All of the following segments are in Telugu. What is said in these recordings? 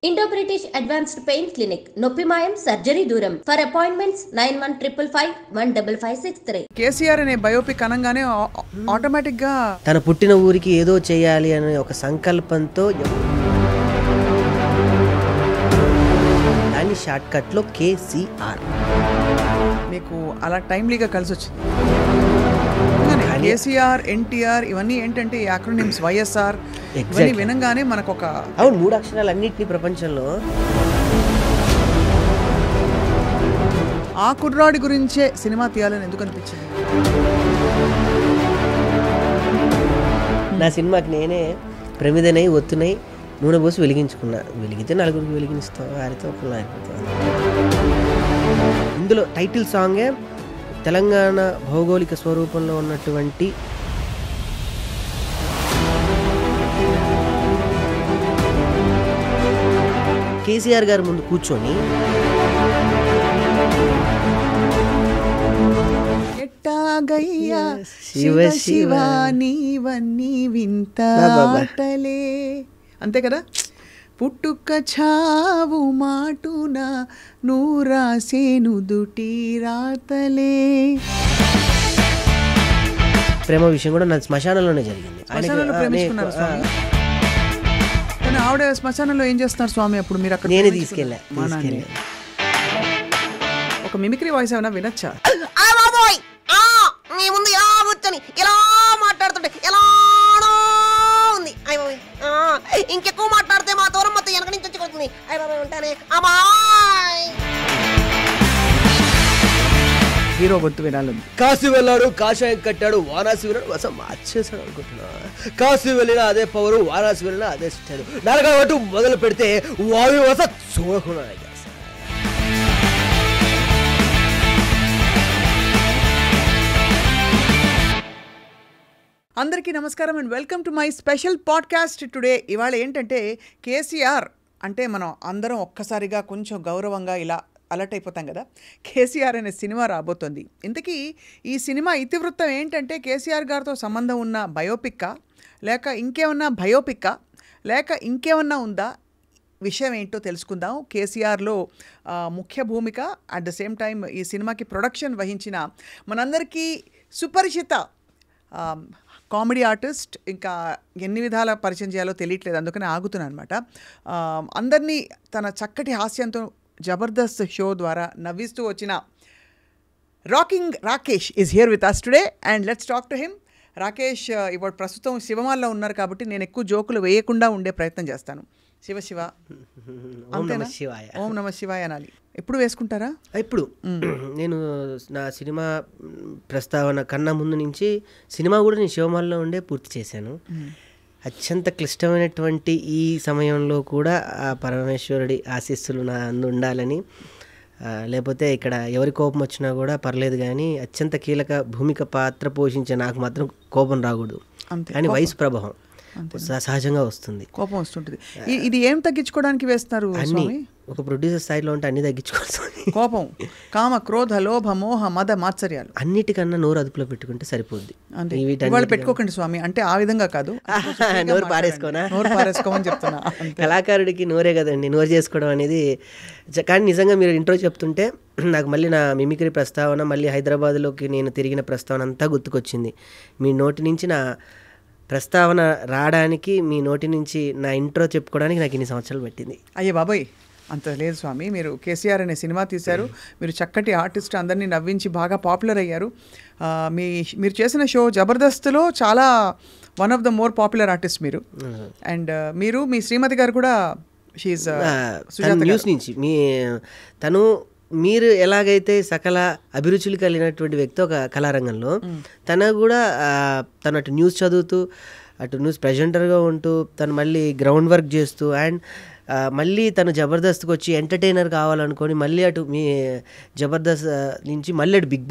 Indo British advanced pain clinic, నొప్పి మాయం, సర్జరీ దూరం. For appointments 9155515563. కేసీఆర్ అనే బయోపిక్ అనగానే ఆటోమేటిక్ గా తన పుట్టిన ఊరికి ఏదో చేయాలి అనే ఒక సంకల్పంతో దాని షార్ట్ కట్ లో కేసీఆర్ మీకు అలా టైమ్లీగా కలిసి వచ్చింది. కేసీఆర్, ఎన్టీఆర్ ఇవన్నీ ఏంటంటే యాక్రోనిమ్స్, వైఎస్ఆర్ ఇవన్నీ వినంగానే మనకు ఒక అవును 3 అక్షరాలు అన్నిటినీ ప్రపంచంలో ఆ కుర్రాడి గురించే సినిమా తీయాలని ఎందుకు అనిపించింది? నా సినిమాకి నేనే ప్రమిదనై ఒత్తునై నూనె పోసి వెలిగించుకున్నా. వెలిగితే నలుగురికి వెలిగిస్తాం, వారితో ఒకళ్ళు అయిపోతాం. ఇందులో టైటిల్ సాంగే తెలంగాణ భౌగోళిక స్వరూపంలో ఉన్నటువంటి కేసీఆర్ గారి ముందు కూర్చొని ఎట్టాగయ్యా శివ శివ నీవన్నీ వింతలే అంతే కదా. పుట్టుక చావు మాటున నూరాసేను దుటి రాతలే. ప్రేమ విషయం కూడా నా శ్మశానంలోనే జరిగింది. కానీ ఆవిడ శ్మశానంలో ఏం చేస్తున్నారు స్వామి అప్పుడు? మీరు అక్కడ నేనే తీసుకెళ్ళా. ఒక మిమిక్రీ వాయిస్ ఏమైనా వినొచ్చా? నీ ముందు ఎలా కూర్చొని ఎలా మాట్లాడుతుంటే ఎలా ఉంది. ఇంకెక్కువ మాట్లాడితే మా దూరం మొత్తం వెనక నుంచి వచ్చి కొడుతుంది. ఉంటానే అమ్మాయి హీరో గొంతు వినాలి. కాశీ వెళ్ళాడు, కాషాయం కట్టాడు, వారాసి వెళ్ళాడు, వసం మార్చేశాడు అనుకుంటున్నా. కాశీ వెళ్ళినా అదే పవరు, వారాసి వెళ్ళినా అదే స్టైల్. నరకబట్టు మొదలు పెడితే వాయు వస చూడకుండా. అందరికీ నమస్కారం and welcome to my special podcast today. ఇవాళ ఏంటంటే కేసీఆర్ అంటే మనం అందరం ఒక్కసారిగా కొంచెం గౌరవంగా ఇలా అలర్ట్ అయిపోతాం కదా. కేసీఆర్ అనే సినిమా రాబోతోంది. ఇంతకీ ఈ సినిమా ఇతివృత్తం ఏంటంటే కేసీఆర్ గారితో సంబంధం ఉన్న బయోపిక్కా, లేక ఇంకేమన్నా బయోపిక్కా, లేక ఇంకేమన్నా ఉందా? విషయం ఏంటో తెలుసుకుందాం. కేసీఆర్లో ముఖ్య భూమిక, అట్ ద సేమ్ టైం ఈ సినిమాకి ప్రొడక్షన్ వహించిన మనందరికీ సుపరిచిత కామెడీ ఆర్టిస్ట్, ఇంకా ఎన్ని విధాల పరిచయం చేయాలో తెలియట్లేదు, అందుకని ఆగుతున్నాను అనమాట. అందరినీ తన చక్కటి హాస్యంతో జబర్దస్త్ షో ద్వారా నవ్విస్తూ వచ్చిన rocking Rakesh is here with us today and let's talk to him. Rakesh ఇప్పుడు ప్రస్తుతం శివమాల్లో ఉన్నారు కాబట్టి నేను ఎక్కువ జోకులు వేయకుండా ఉండే ప్రయత్నం చేస్తాను. శివ శివ అంతేనా? ఓం నమ శివాయ అనాలి. ఎప్పుడు వేసుకుంటారా? ఇప్పుడు నేను నా సినిమా ప్రస్తావన కన్నా ముందు నుంచి సినిమా కూడా నేను శివమాల్లో ఉండే పూర్తి చేశాను. అత్యంత క్లిష్టమైనటువంటి ఈ సమయంలో కూడా ఆ పరమేశ్వరుడి ఆశీస్సులు నా అందు ఉండాలని, లేకపోతే ఇక్కడ ఎవరి కోపం వచ్చినా కూడా పర్లేదు కానీ అత్యంత కీలక భూమిక పాత్ర పోషించే నాకు మాత్రం కోపం రాకూడదు. కానీ వయసు ప్రభావం సహజంగా వస్తుంది, కోపం వస్తుంటుంది. ఇది ఏం తగ్గించుకోవడానికి వేస్తున్నారు? అన్ని ఒక ప్రొడ్యూసర్ స్థాయిలో ఉంటే అన్ని తగ్గించుకోవాలి. కోపం, కామ, క్రోధ, లోభ, మోహ, మద, మాత్సర్యాలు అన్నిటికన్నా నోరు అదుపులో పెట్టుకుంటే సరిపోద్ది. వాళ్ళు పెట్టుకోకండి స్వామి, అంటే ఆ విధంగా కాదు, నోరు పారేసుకోమని చెప్తున్నా. కళాకారుడికి నోరే కదండి నోరు చేసుకోవడం అనేది. కానీ నిజంగా మీరు ఇంట్రో చెప్తుంటే నాకు మళ్ళీ నా మిమిక్రీ ప్రస్తావన, మళ్ళీ హైదరాబాద్లోకి నేను తిరిగిన ప్రస్తావన అంతా గుర్తుకొచ్చింది. మీ నోటి నుంచి నా ప్రస్తావన రావడానికి, మీ నోటి నుంచి నా ఇంట్రో చెప్పుకోవడానికి నాకు ఇన్ని సంవత్సరాలు పెట్టింది. అయ్యే బాబాయ్, అంత లేదు స్వామి. మీరు కేసీఆర్ అనే సినిమా తీశారు, మీరు చక్కటి ఆర్టిస్ట్, అందరినీ నవ్వించి బాగా పాపులర్ అయ్యారు. మీరు చేసిన షో జబర్దస్త్లో చాలా one of the more popular artist మీరు. అండ్ మీరు మీ శ్రీమతి గారు కూడా న్యూస్ నుంచి తను మీరు ఎలాగైతే సకల అభిరుచులు కలిగినటువంటి వ్యక్తి ఒక కళారంగంలో, తను కూడా తను అటు న్యూస్ చదువుతూ, అటు న్యూస్ ప్రెజెంటర్గా ఉంటూ, తను మళ్ళీ గ్రౌండ్ వర్క్ చేస్తూ, అండ్ మళ్ళీ తను జబర్దస్త్కి వచ్చి ఎంటర్టైనర్ కావాలనుకొని మళ్ళీ అటు మీ జబర్దస్త్ నుంచి మళ్ళీ అటు బిగ్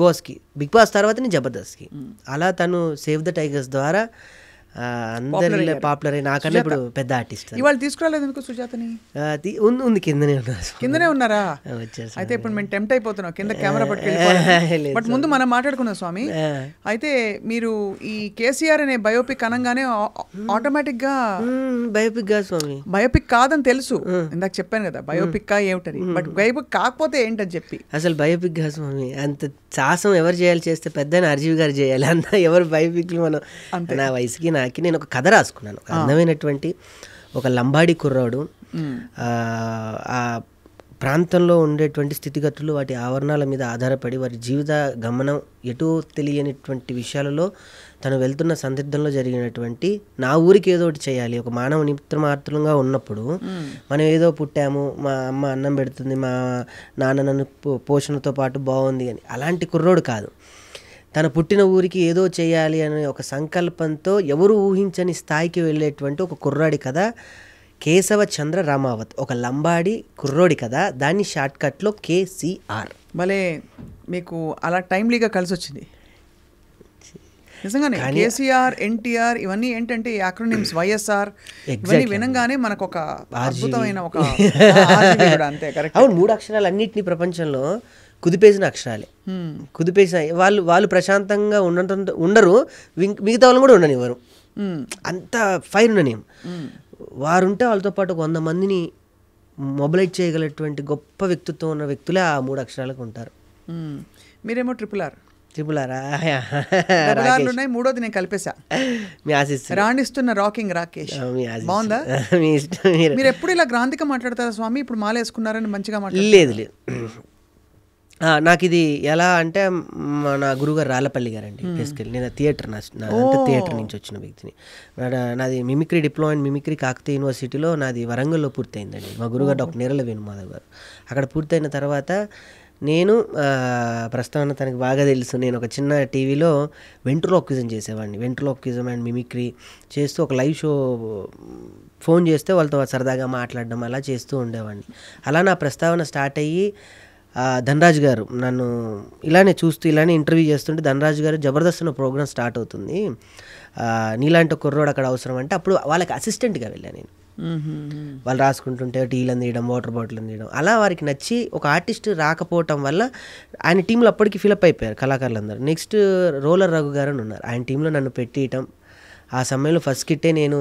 బాస్ తర్వాత నేను జబర్దస్త్కి, అలా తను సేవ్ ద టైగర్స్ ద్వారా అందరిలో పాపులర్ అయ్యి నాకన్నా ఇప్పుడు పెద్ద ఆర్టిస్ట్. ఇవాళ తీసుకురాలేదు ఎందుకు సుజాతని? ఉంది కిందనే ఉన్నారు. కిందనే ఉన్నారా? వచ్చారు. అయితే ఇప్పుడు మేము టెంప్ట్ అయిపోతున్నాం కింద కెమెరా పట్టుకెళ్ళి. బట్ ముందు మనం మాట్లాడుకున్నాం స్వామి. అయితే మీరు ఈ కేసీఆర్ అనే బయోపిక్ అనగానే ఆటోమేటిక్ గా బయోపిక్ కాదు స్వామి, బయోపిక్ కాదని తెలుసు, ఇందాక చెప్పాను కదా బయోపిక్ ఏమిటని. బట్ బయోపిక్ కాకపోతే ఏంటని చెప్పి అసలు బయోపిక్ కాదు స్వామి. అంత సాహసం ఎవరు చేయాలి? చేస్తే పెద్ద ఆర్జీవి గారు చేయాలి. అంతా ఎవరు బయోపిక్లు మనం. నా వయసుకి నాకి నేను ఒక కథ రాసుకున్నాను. అందమైనటువంటి ఒక లంబాడి కుర్రాడు ఆ ప్రాంతంలో ఉండేటువంటి స్థితిగతులు, వాటి ఆవరణాల మీద ఆధారపడి వారి జీవిత గమనం ఎటూ తెలియనిటువంటి విషయాలలో తను వెళ్తున్న సందిగ్ధంలో జరిగినటువంటి నా ఊరికి ఏదో ఒకటి చేయాలి. ఒక మానవ నిమిత్రమాత్రంగా ఉన్నప్పుడు మనం ఏదో పుట్టాము, మా అమ్మ అన్నం పెడుతుంది, మా నాన్న నన్ను పోషణతో పాటు బాగుంది అని అలాంటి కుర్రోడు కాదు. తన పుట్టిన ఊరికి ఏదో చేయాలి అనే ఒక సంకల్పంతో ఎవరు ఊహించని స్థాయికి వెళ్ళేటువంటి ఒక కుర్రాడి కథ కేశవ చంద్ర రామావత్. ఒక లంబాడి కుర్రోడి కదా, దాన్ని షార్ట్కట్లో కేసీఆర్. భలే మీకు అలా టైమ్లీగా కలిసి వచ్చింది నిజంగానే. కేసీఆర్, ఎన్టీఆర్ ఇవన్నీ ఏంటంటే యాక్రోనిమ్స్, వైఎస్ఆర్ ఇవన్నీ వినంగానే మనకు ఒక అద్భుతమైన ఒక అంతే. కరెక్ట్. అవును, 3 అక్షరాలు అన్నింటినీ ప్రపంచంలో కుదిపేసిన అక్షరాలే. కుదిపేసిన వాళ్ళు ప్రశాంతంగా ఉండరు, మిగతా వాళ్ళు కూడా ఉండనివ్వరు. అంత ఫైర్ ఉండనివ్వం. వారుంటే వాళ్ళతో పాటు 100 మందిని మొబిలైజ్ చేయగలటువంటి గొప్ప వ్యక్తిత్వం ఉన్న వ్యక్తులే ఆ 3 అక్షరాలకు ఉంటారు. మీరేమో ట్రిపుల్ ఆర్ ఉన్నాయి, మూడోది నేను కలిపేశా. మీ ఆశిస్సు రాణిస్తున్న రాకింగ్ రాకేష్. బాగుందా? మీ ఇష్టం. మీరు ఎప్పుడు ఇలా గ్రాంధిక మాట్లాడతారా స్వామి? ఇప్పుడు మాల వేసుకున్నారని మంచిగా మాట్లాడారు. లేదు నాకు ఇది ఎలా అంటే నా గురుగారు రాళ్ళపల్లి గారండి. బేసికలీ నేను థియేటర్ నుంచి వచ్చిన వ్యక్తిని. నాది mimicry diploma in mimicry Kakatiya యూనివర్సిటీలో నాది వరంగల్లో పూర్తయిందండి. మా గురుగారు డాక్టర్ నీరల వేణుమాధవ్ గారు. అక్కడ పూర్తయిన తర్వాత నేను ప్రస్తుతం తనకి బాగా తెలుసు, నేను ఒక చిన్న టీవీలో వెంట్రులోక్విజం చేసేవాడిని. వెంట్రులోక్విజం అండ్ మిమిక్రీ చేస్తూ ఒక లైవ్ షో ఫోన్ చేస్తే వాళ్ళతో సరదాగా మాట్లాడడం అలా చేస్తూ ఉండేవాడిని. అలా నా ప్రస్తావన స్టార్ట్ అయ్యి ధనరాజు గారు నన్ను ఇలానే చూస్తూ ఇలానే ఇంటర్వ్యూ చేస్తుంటే, ధనరాజు గారు జబర్దస్త్ అన్న ప్రోగ్రామ్ స్టార్ట్ అవుతుంది, నీలాంటి కుర్రోడు అక్కడ అవసరం అంటే అప్పుడు వాళ్ళకి అసిస్టెంట్గా వెళ్ళాను నేను. వాళ్ళు రాసుకుంటుంటే టీలు అందియడం, వాటర్ బాటిల్ అందియడం, అలా వారికి నచ్చి ఒక ఆర్టిస్ట్ రాకపోవటం వల్ల ఆయన టీంలో అప్పటికి ఫిలప్ అయిపోయారు కళాకారులందరూ. నెక్స్ట్ రోలర్ రఘు గారు అని ఉన్నారు, ఆయన టీంలో నన్ను పెట్టియటం. ఆ సమయంలో ఫస్ట్ కిట్టే నేను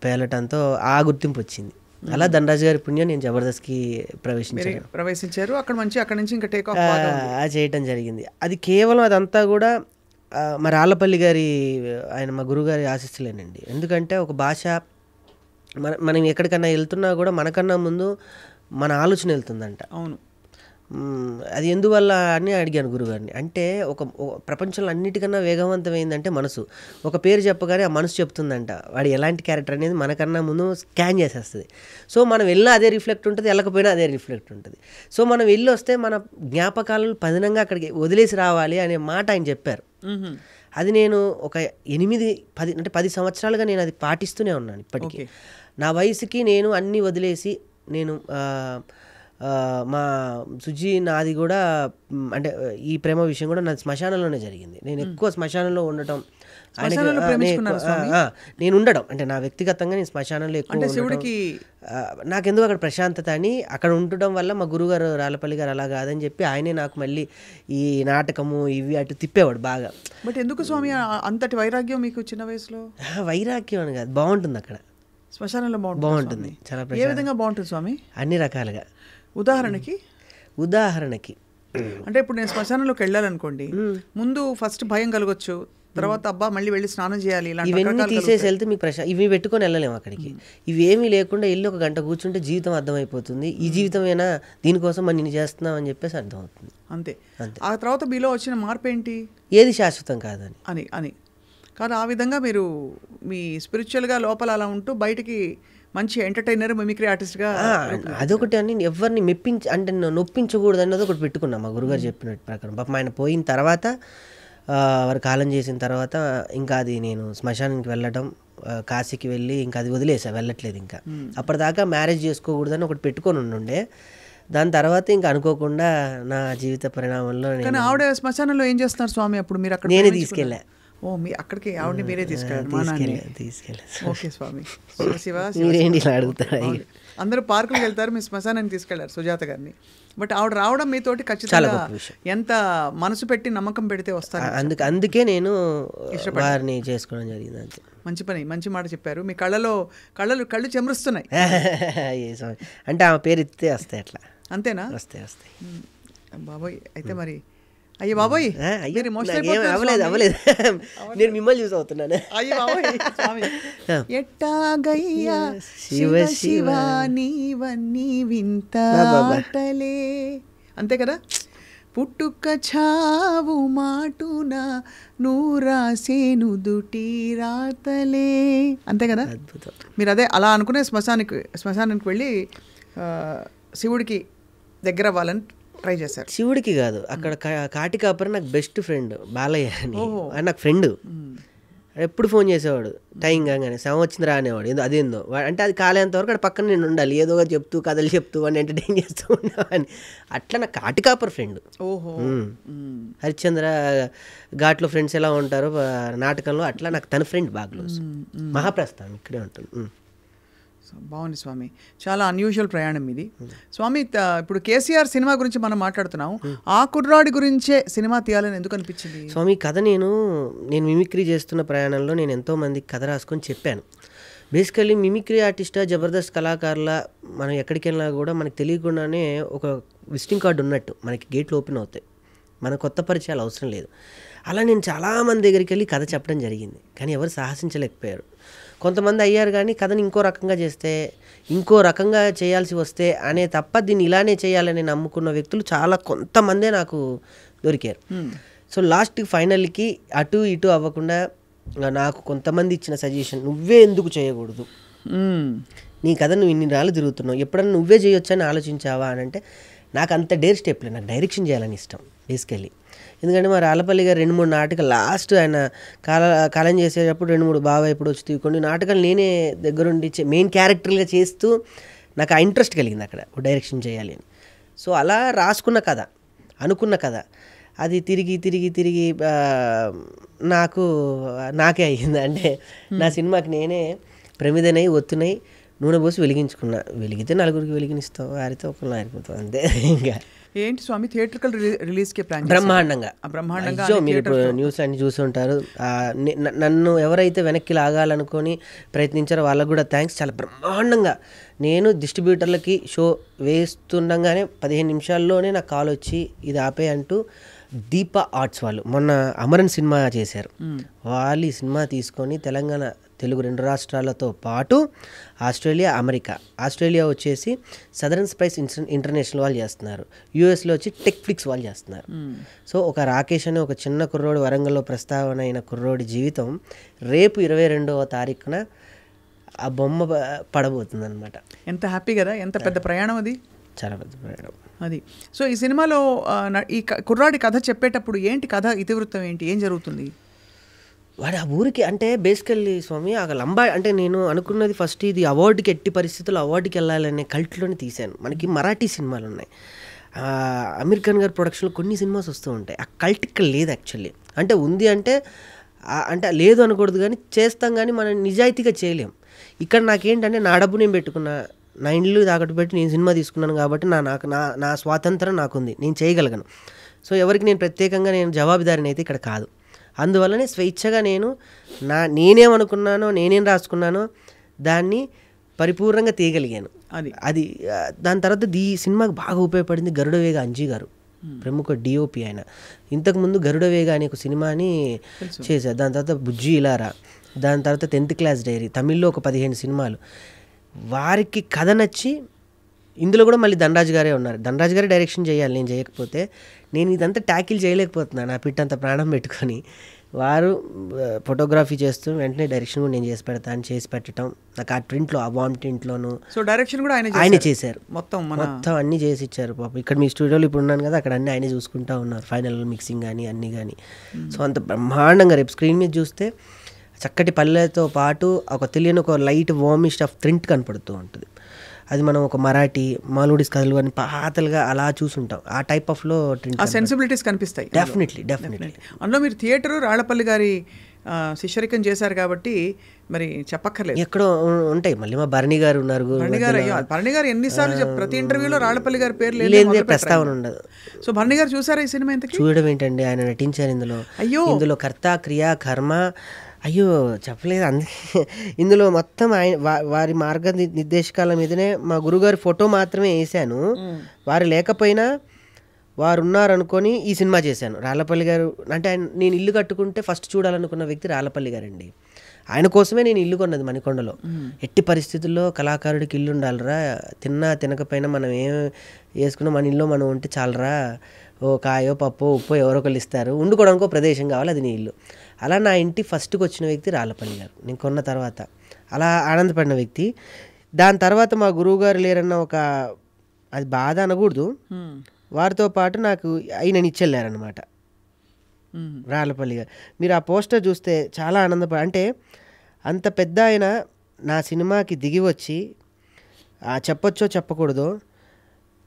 పేలటంతో ఆ గుర్తింపు వచ్చింది. అలా ధనరాజు గారి పుణ్యం నేను జబర్దస్త్కి ప్రవేశించారు. అక్కడ నుంచి ఇంకా టేక్ ఆఫ్ చేయటం జరిగింది. అది కేవలం అదంతా కూడా మా రాళ్ళపల్లి గారి ఆయన మా గురుగారి ఆశీస్సులేనండి. ఎందుకంటే ఒక భాష మనం ఎక్కడికన్నా వెళ్తున్నా కూడా మనకన్నా ముందు మన ఆలోచన వెళ్తుందంట. అవును, అది ఎందువల్ల అని అడిగాను గురుగారిని. అంటే ఒక ప్రపంచంలో అన్నిటికన్నా వేగవంతమైందంటే మనసు. ఒక పేరు చెప్పగానే ఆ మనసు చెప్తుందంట వాడు ఎలాంటి క్యారెక్టర్ అనేది మనకన్నా ముందు స్కాన్ చేసేస్తుంది. సో మనం వెళ్ళినా అదే రిఫ్లెక్ట్ ఉంటుంది, వెళ్ళకపోయినా అదే రిఫ్లెక్ట్ ఉంటుంది. సో మనం వెళ్ళి వస్తే మన జ్ఞాపకాలను పదినంగా అక్కడికి వదిలేసి రావాలి అనే మాట ఆయన చెప్పారు. అది నేను ఒక 10 సంవత్సరాలుగా నేను అది పాటిస్తూనే ఉన్నాను ఇప్పటికీ. నా వయసుకి నేను అన్నీ వదిలేసి నేను మా సుజీ నాది కూడా అంటే ఈ ప్రేమ విషయం కూడా నాది శ్మశానంలోనే జరిగింది. నేను ఎక్కువ శ్మశానంలో ఉండటం, నేను ఉండడం అంటే నా వ్యక్తిగతంగా నేను శ్మశానంలో ఎక్కువ నాకెందుకు అక్కడ ప్రశాంతత అని అక్కడ ఉండటం వల్ల మా గురుగారు రాళ్ళపల్లి గారు అలా కాదని చెప్పి ఆయనే నాకు మళ్ళీ ఈ నాటకము ఇవి అటు తిప్పేవాడు బాగా. బట్ ఎందుకు స్వామి అంతటి వైరాగ్యం మీకు చిన్న వయసులో? వైరాగ్యం అని కాదు, బాగుంటుంది అక్కడ శ్మశానంలో. బాగుంటుంది చాలా. ఏ విధంగా బాగుంటుంది స్వామి? అన్ని రకాలుగా. ఉదాహరణకి అంటే ఇప్పుడు నేను శ్మశానంలోకి వెళ్ళాలనుకోండి, ముందు ఫస్ట్ భయం కలగొచ్చు, తర్వాత అబ్బా మళ్ళీ వెళ్ళి స్నానం చేయాలి, ఇవన్నీ తీసేసి వెళ్తే మీకు ఇవి పెట్టుకొని వెళ్ళలేము అక్కడికి. ఇవేమీ లేకుండా వెళ్ళి ఒక గంట కూర్చుంటే జీవితం అర్థమైపోతుంది. ఈ జీవితమేనా, దీనికోసం మనం నేను చేస్తున్నాం అని చెప్పేసి అర్థమవుతుంది. అంతే. ఆ తర్వాత మీలో వచ్చిన మార్పు ఏంటి? ఏది శాశ్వతం కాదని అని కాదు. ఆ విధంగా మీరు మీ స్పిరిచువల్గా లోపల అలా ఉంటూ బయటికి మంచి ఎంటర్టైనర్, మిమిక్రీ ఆర్టిస్ట్గా. అదొకటి అని ఎవరిని అంటే నొప్పించకూడదు అన్నది ఒకటి పెట్టుకున్నాం మా గురుగారు చెప్పినట్టు ప్రకారం. పాపం ఆయన పోయిన తర్వాత వారు కాలం చేసిన తర్వాత ఇంకా అది నేను శ్మశానానికి వెళ్ళడం, కాశీకి వెళ్ళి ఇంకా అది వదిలేసా, వెళ్ళట్లేదు ఇంకా. అప్పటిదాకా మ్యారేజ్ చేసుకోకూడదని ఒకటి పెట్టుకొని ఉండే. దాని తర్వాత ఇంకా అనుకోకుండా నా జీవిత పరిణామంలో ఆవిడ శ్మశానంలో ఏం చేస్తున్నారు స్వామి అప్పుడు? మీరు అక్కడ నేనే తీసుకెళ్ళా. ఓ మీ అక్కడికి ఆవిడని మీరే తీసుకెళ్ళారు మా నాన్న. తీసుకెళ్ళాను. ఓకే స్వామి. శివ మీరేంటి ఇలా అడుగుతారా? అందరూ పార్కులకు వెళ్తారు, మీ శ్మశానాన్ని తీసుకెళ్లారు సుజాత గారిని. బట్ ఆవిడ రావడం మీతోటి ఖచ్చితంగా ఎంత మనసు పెట్టి నమ్మకం పెడితే వస్తారు. అందుకే నేను వారిని చేసుకోవడం జరిగింది. అంతే. మంచి పని, మంచి మాట చెప్పారు. మీ కళ్ళు చెమరుస్తున్నాయి. అంటే ఆమె పేరు ఎత్తే వస్తాయి అట్లా. అంతేనా? వస్తాయి. బాబోయ్, అయితే మరి అయ్యో బాబోయ్ అవ్వలేదు. నేను మిమ్మల్ని చూసి అవుతున్నాను. అయ్యో బాబోయ్ స్వామి. ఎట్టాగయ్యా శివ శివ నీవన్నీ వింతలే, అంతే కదా. పుట్టుక చావు మాటున నూరాసేను దుటి రాతలే, అంతే కదా. అద్భుతం. మీరు అదే అలా అనుకునే శ్మశానానికి వెళ్ళి శివుడికి దగ్గర అవ్వాలని ట్రై చేశారు. శివుడికి కాదు, అక్కడ కాటికాపరి నాకు బెస్ట్ ఫ్రెండ్ బాలయ్య అని, నాకు ఫ్రెండ్. ఎప్పుడు ఫోన్ చేసేవాడు టైం కాగానే, శవం వచ్చింది రానేవాడు. అదేందో అంటే అది కాలేంత వరకు అక్కడ పక్కన నేను ఉండాలి, ఏదో చెప్తూ కథలు చెప్తూ అని ఎంటర్టైన్ చేస్తూ ఉండేవాడిని. అట్లా నాకు కాటికాపర్ ఫ్రెండ్. హరిశ్చంద్ర ఘాట్లో ఫ్రెండ్స్ ఎలా ఉంటారో నాటకంలో అట్లా నాకు తన ఫ్రెండ్ బాగా క్లోజ్. మహాప్రస్థానం ఇక్కడే ఉంటుంది. బాగుంది స్వామి, చాలా అన్యూజువల్ ప్రయాణం ఇది. స్వామి, ఇప్పుడు కేసీఆర్ సినిమా గురించి మనం మాట్లాడుతున్నాం. ఆ కుర్రాడి గురించే సినిమా తీయాలని ఎందుకు అనిపించింది స్వామి? కథ నేను మిమిక్రీ చేస్తున్న ప్రయాణంలో నేను ఎంతో మందికి కథ రాసుకొని చెప్పాను. బేసికల్లీ మిమిక్రీ ఆర్టిస్టా, జబర్దస్త్ కళాకారుల మనం ఎక్కడికి వెళ్ళినా కూడా మనకు తెలియకుండానే ఒక విజిటింగ్ కార్డు ఉన్నట్టు మనకి గేట్లు ఓపెన్ అవుతాయి. మన కొత్త పరిచయాలు అవసరం లేదు. అలా నేను చాలామంది దగ్గరికి వెళ్ళి కథ చెప్పడం జరిగింది, కానీ ఎవరు సాహసించలేకపోయారు. కొంతమంది అయ్యారు, కానీ కథని ఇంకో రకంగా చేస్తే, ఇంకో రకంగా చేయాల్సి వస్తే అనే తప్ప దీన్ని ఇలానే చేయాలని నమ్ముకున్న వ్యక్తులు చాలా కొంతమందే నాకు దొరికారు. సో లాస్ట్కి ఫైనల్కి అటు ఇటు అవ్వకుండా నాకు కొంతమంది ఇచ్చిన సజెషన్, నువ్వే ఎందుకు చేయకూడదు, నీ కథ నువ్వు ఇన్ని రాళ్ళు తిరుగుతున్నావు, ఎప్పుడన్నా నువ్వే చేయొచ్చని ఆలోచించావా అని అంటే, నాకు అంత డేర్ స్టెప్లే. నాకు డైరెక్షన్ చేయాలని ఇష్టం బేసికల్లీ. ఎందుకంటే మా రాళ్ళపల్లి గారు 2-3 నాటకాలు లాస్ట్ ఆయన కాలం చేసేటప్పుడు 2-3 బాగా ఇప్పుడు వచ్చి తీసుకోండి నాటకాలు నేనే దగ్గరుండి మెయిన్ క్యారెక్టర్గా చేస్తూ నాకు ఆ ఇంట్రెస్ట్ కలిగింది అక్కడ డైరెక్షన్ చేయాలి అని. సో అలా రాసుకున్న కథ, అనుకున్న కథ, అది తిరిగి నాకే అయ్యింది. అంటే నా సినిమాకి నేనే ప్రమిదనై ఒత్తునై నూనె పోసి వెలిగించుకున్నా. వెలిగితే నలుగురికి వెలిగినిస్తాం, ఆరితే ఒకళ్ళు ఆరిపోతాం, అంతే. ఇంకా ఏంటి స్వామి, థియేట్రికల్ రిలీజ్కి ప్లాన్? బ్రహ్మాండంగా. మీరు ఇప్పుడు న్యూస్ అన్ని చూసి ఉంటారు. నన్ను ఎవరైతే వెనక్కి లాగాలనుకొని ప్రయత్నించారో వాళ్ళకు కూడా థ్యాంక్స్. చాలా బ్రహ్మాండంగా నేను డిస్ట్రిబ్యూటర్లకి షో వేస్తుండగానే 15 నిమిషాల్లోనే నాకు కాల్ వచ్చి ఇది ఆపే అంటూ దీప ఆర్ట్స్ వాళ్ళు మొన్న అమరన్ సినిమా చేశారు. వాళ్ళు ఈ సినిమా తీసుకొని తెలంగాణ, తెలుగు 2 రాష్ట్రాలతో పాటు ఆస్ట్రేలియా, అమెరికా, ఆస్ట్రేలియా వచ్చేసి సదరన్ స్పైస్ ఇంటర్నేషనల్ వాళ్ళు చేస్తున్నారు, యూఎస్లో వచ్చి టెక్ ఫ్లిక్స్ వాళ్ళు చేస్తున్నారు. సో ఒక రాకేష్ అనే ఒక చిన్న కుర్రోడు, వరంగల్లో ప్రస్తావన అయిన కుర్రోడి జీవితం రేపు 22వ తారీఖున ఆ బొమ్మ పడబోతుంది అనమాట. ఎంత హ్యాపీ కదా, ఎంత పెద్ద ప్రయాణం అది, చాలా పెద్ద ప్రయాణం అది. సో ఈ సినిమాలో ఈ కుర్రాడి కథ చెప్పేటప్పుడు ఏంటి కథ ఇతివృత్తం ఏంటి, ఏం జరుగుతుంది? వాడు ఆ ఊరికి అంటే బేసికల్లీ స్వామి ఆ లంబా అంటే నేను అనుకున్నది ఫస్ట్ ఇది అవార్డుకి ఎట్టి పరిస్థితుల్లో అవార్డుకి వెళ్ళాలనే కల్ట్లోనే తీశాను. మనకి మరాఠీ సినిమాలు ఉన్నాయి, అమీర్ ఖాన్ గారి ప్రొడక్షన్లో కొన్ని సినిమాస్ వస్తూ ఉంటాయి. ఆ కల్ట్ ఇక్కడ లేదు యాక్చువల్లీ. అంటే ఉంది అంటే లేదు అనకూడదు, కానీ చేస్తాం, కానీ మనం నిజాయితీగా చేయలేం. ఇక్కడ నాకేంటంటే నా డబ్బు నేను పెట్టుకున్నా, నా ఇండ్లు తాకట్టు పెట్టి నేను సినిమా తీసుకున్నాను కాబట్టి నా స్వాతంత్రం నాకుంది, నేను చేయగలను. సో ఎవరికి నేను ప్రత్యేకంగా నేను జవాబుదారిని అయితే ఇక్కడ కాదు. అందువల్లనే స్వేచ్ఛగా నేనేమనుకున్నానో, నేనేం రాసుకున్నానో దాన్ని పరిపూర్ణంగా తీయగలిగాను. అది దాని తర్వాత ఈ సినిమాకి బాగా ఉపయోగపడింది గరుడవేగ అంజీ గారు, ప్రముఖ డిఓపి ఆయన. ఇంతకుముందు గరుడవేగ అనే ఒక సినిమాని చేశారు. దాని తర్వాత బుజ్జి ఇలారా, దాని తర్వాత 10th క్లాస్ డైరీ, తమిళ్లో ఒక 15 సినిమాలు. వారికి కథ నచ్చి ఇందులో కూడా మళ్ళీ ధనరాజ్ గారే ఉన్నారు. ధనరాజ్ గారే డైరెక్షన్ చేయాలి, నేను చేయకపోతే. నేను ఇదంతా ట్యాకిల్ చేయలేకపోతున్నాను నా పిట్టంత ప్రాణం పెట్టుకొని. వారు ఫోటోగ్రఫీ చేస్తూ వెంటనే డైరెక్షన్ కూడా నేను చేసి పెడతాను, చేసి పెట్టడం. నాకు ఆ ప్రింట్లో, ఆ వామ్ ప్రింట్లోను. సో డైరెక్షన్ కూడా ఆయన చేశారు, మొత్తం అన్నీ చేసి ఇచ్చారు. పాపం ఇక్కడ మీ స్టూడియోలో ఇప్పుడు ఉన్నాను కదా, అక్కడ అన్నీ ఆయనే చూసుకుంటూ ఉన్నారు, ఫైనల్ మిక్సింగ్ కానీ అన్నీ కానీ. సో అంత బ్రహ్మాండంగా రేపు స్క్రీన్ మీద చూస్తే చక్కటి పల్లెతో పాటు ఒక తెలియని ఒక లైట్ వార్మిష్ ఆఫ్ ప్రింట్ కనపడుతూ ఉంటుంది. అది మనం ఒక మరాఠీ మాల్గుడీస్ కథలు అని పాతలుగా అలా చూసుంటాం. ఆ టైప్ ఆఫ్లో ఆ సెన్సిబిలిటీస్ కనిపిస్తాయి డెఫినెట్లీ. అందులో మీరు థియేటరు రాళ్లపల్లి గారి శిష్యరికం చేశారు కాబట్టి మరి చెప్పక్కర్లేదు, ఎక్కడో ఉంటాయి. మళ్ళీ మా భరణి గారు ఉన్నారు. భరణి గారు ఎన్నిసార్లు ప్రతి ఇంటర్వ్యూలో రాళ్లపల్లి గారి పేరు లేదు, ప్రస్తావన ఉండదు. సో భరణి గారు చూసారా ఈ సినిమా? ఇంతకీ చూడడం ఏంటండి, ఆయన నటించారు ఇందులో. ఇందులో కర్త క్రియ కర్మ అయ్యో చెప్పలేదు. అందుకే ఇందులో మొత్తం ఆయన వారి మార్గ నిర్దేశకాల మీదనే మా గురుగారి ఫోటో మాత్రమే వేసాను. వారు లేకపోయినా వారు ఉన్నారనుకొని ఈ సినిమా చేశాను. రాళ్లపల్లి గారు అంటే నేను ఇల్లు కట్టుకుంటే ఫస్ట్ చూడాలనుకున్న వ్యక్తి రాళ్లపల్లి గారండి. ఆయన కోసమే నేను ఇల్లు కొన్నది మణికొండలో. ఎట్టి పరిస్థితుల్లో కళాకారుడికి ఇల్లు ఉండాలిరా, తిన్నా తినకపోయినా మనం ఏం వేసుకున్నా మన ఇల్లు మనం ఉంటే చాలరా, ఓ కాయో పప్పో ఉప్పో ఎవరో ఒకళ్ళు ఇస్తారు, ఉండుకోవడానికో ప్రదేశం కావాలి, అది నీ ఇల్లు. అలా నా ఇంటి ఫస్ట్కి వచ్చిన వ్యక్తి రాళ్లపల్లి గారు. నేను కొన్న తర్వాత అలా ఆనందపడిన వ్యక్తి. దాని తర్వాత మా గురువు గారు లేరన్న ఒక అది బాధ అనకూడదు, వారితో పాటు నాకు ఆయన ఇచ్చెళ్ళారనమాట రాళ్లపల్లి గారు. మీరు ఆ పోస్టర్ చూస్తే చాలా అంటే అంత పెద్ద ఆయన నా సినిమాకి దిగి వచ్చి చెప్పొచ్చో చెప్పకూడదో,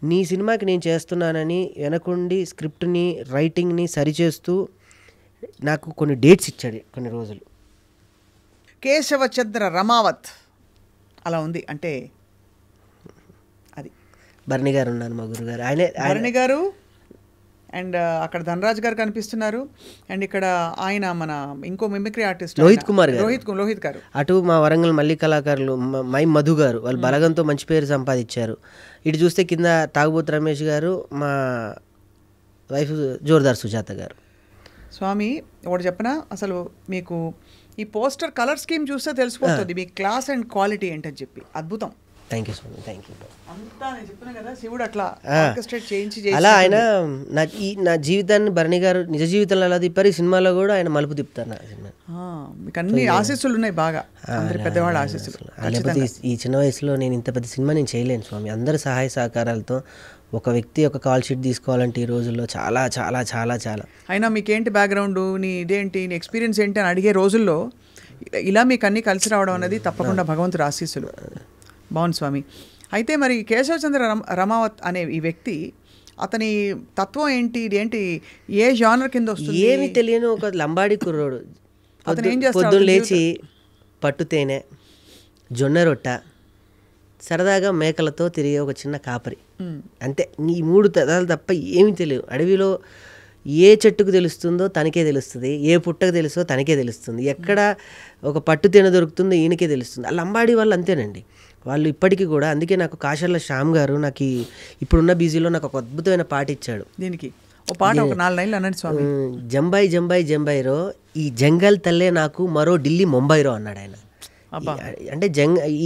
నీ సినిమాకి నేను చేస్తున్నానని వెనకుండి స్క్రిప్ట్ని రైటింగ్ని సరిచేస్తూ నాకు కొన్ని డేట్స్ ఇచ్చాడు, కొన్ని రోజులు. కేశవచంద్ర రమావత్ అలా ఉంది అంటే అది భరణి గారు ఉన్నారు మా గురుగారు. భరణి గారు అండ్ అక్కడ ధనరాజ్ గారు కనిపిస్తున్నారు. అండ్ ఇక్కడ ఆయన మన ఇంకో మిమిక్రీ ఆర్టిస్ట్ లోహిత్ కుమార్ గారు, లోహిత్ గారు. అటు మా వరంగల్ మల్లి కళాకారులు మై మధు గారు, వాళ్ళు బలగంతో మంచి పేరు సంపాదించారు. ఇటు చూస్తే కింద తాగుబోతు రమేష్ గారు, మా వైఫ్ జోర్దార్ సుజాత గారు. స్వామి ఒకటి చెప్పనా, అసలు మీకు ఈ పోస్టర్ కలర్ స్కీమ్ చూస్తే తెలిసిపోతుంది మీ క్లాస్ అండ్ క్వాలిటీ ఏంటని చెప్పి. అద్భుతం. థ్యాంక్ యూ స్వామి, థ్యాంక్ యూ. అంతా నేను చెప్పిన కదా, శివుడు అట్లా చేయించి అలా ఆయన నా జీవితాన్ని భరణి గారు నిజ జీవితంలో అలా తిప్పారు, ఈ సినిమాలో కూడా ఆయన మలుపు తిప్పుతారు నా సినిమా. మీకు అన్ని ఆశీస్సులు ఉన్నాయి బాగా, పెద్దవాళ్ళ ఆశీస్సులు. లేకపోతే ఈ చిన్న వయసులో నేను ఇంత పెద్ద సినిమా నేను చేయలేను స్వామి. అందరి సహాయ సహకారాలతో ఒక వ్యక్తి ఒక కాల్ షీట్ తీసుకోవాలంటే ఈ రోజుల్లో చాలా చాలా చాలా చాలా. అయినా మీకేంటి బ్యాక్గ్రౌండ్, నీ ఇదేంటి, నీ ఎక్స్పీరియన్స్ ఏంటి అని అడిగే రోజుల్లో ఇలా మీకు అన్నీ కలిసి రావడం అనేది తప్పకుండా భగవంతుడు ఆశీస్సులు. బాగుంది స్వామి. అయితే మరి కేశవచంద్ర రమావత్ అనే ఈ వ్యక్తి, అతని తత్వం ఏంటి, ఇదేంటి, ఏ జానర్ కింద వస్తుంది? ఏమి తెలియని ఒక లంబాడి కుర్రోడు. అతను ఏం చేస్తాడు? పొద్దున్న లేచి పట్టు తేనె, జొన్న రొట్ట, సరదాగా మేకలతో తిరిగే ఒక చిన్న కాపరి, అంతే. ఈ 3 తరాలు తప్ప ఏమీ తెలియదు. అడవిలో ఏ చెట్టుకు తెలుస్తుందో తనకే తెలుస్తుంది, ఏ పుట్టకు తెలుస్తుందో తనకే తెలుస్తుంది, ఎక్కడ ఒక పట్టు తేనె దొరుకుతుందో ఈయనకే తెలుస్తుంది. ఆ లంబాడి వాళ్ళు అంతేనండి, వాళ్ళు ఇప్పటికీ కూడా. అందుకే నాకు కాశర్ల శ్యామ్ గారు నాకు ఇప్పుడున్న బిజీలో నాకు ఒక అద్భుతమైన పాట ఇచ్చాడు. దీనికి ఒక పాట, ఒక 4 లైన్లు అన్నాడు స్వామి. జంబాయి జంబాయి జంబాయిరో, ఈ జంగల్ తల్లే నాకు మరో ఢిల్లీ ముంబైరో అన్నాడు ఆయన. అంటే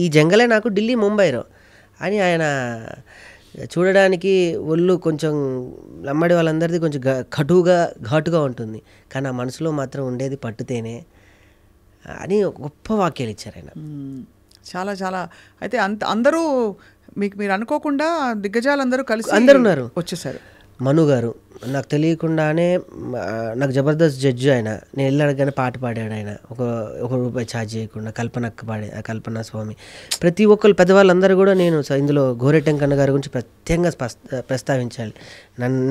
ఈ జంగలే నాకు ఢిల్లీ ముంబైరో అని. ఆయన చూడడానికి ఒళ్ళు కొంచెం లంబాడి వాళ్ళందరిది కొంచెం ఘాటుగా ఉంటుంది, కానీ ఆ మనసులో మాత్రం ఉండేది పట్టుతేనే అని గొప్ప వాక్యాలు ఇచ్చారు ఆయన. చాలా చాలా. అయితే అందరూ మీరు అనుకోకుండా దిగ్గజాలందరూ కలిసి ఉన్నారు, వచ్చేసారు. మను గారు నాకు తెలియకుండానే నాకు జబర్దస్త్ జడ్జి ఆయన. నేను వెళ్ళి అడగగానే పాట పాడాడు ఆయన, ఒక రూపాయి ఛార్జ్ చేయకుండా. కల్పన స్వామి, ప్రతి ఒక్కరు పెద్దవాళ్ళందరూ కూడా. నేను ఇందులో గోరెటెంకన్న గారి గురించి ప్రత్యేకంగా ప్రస్తావించాలి.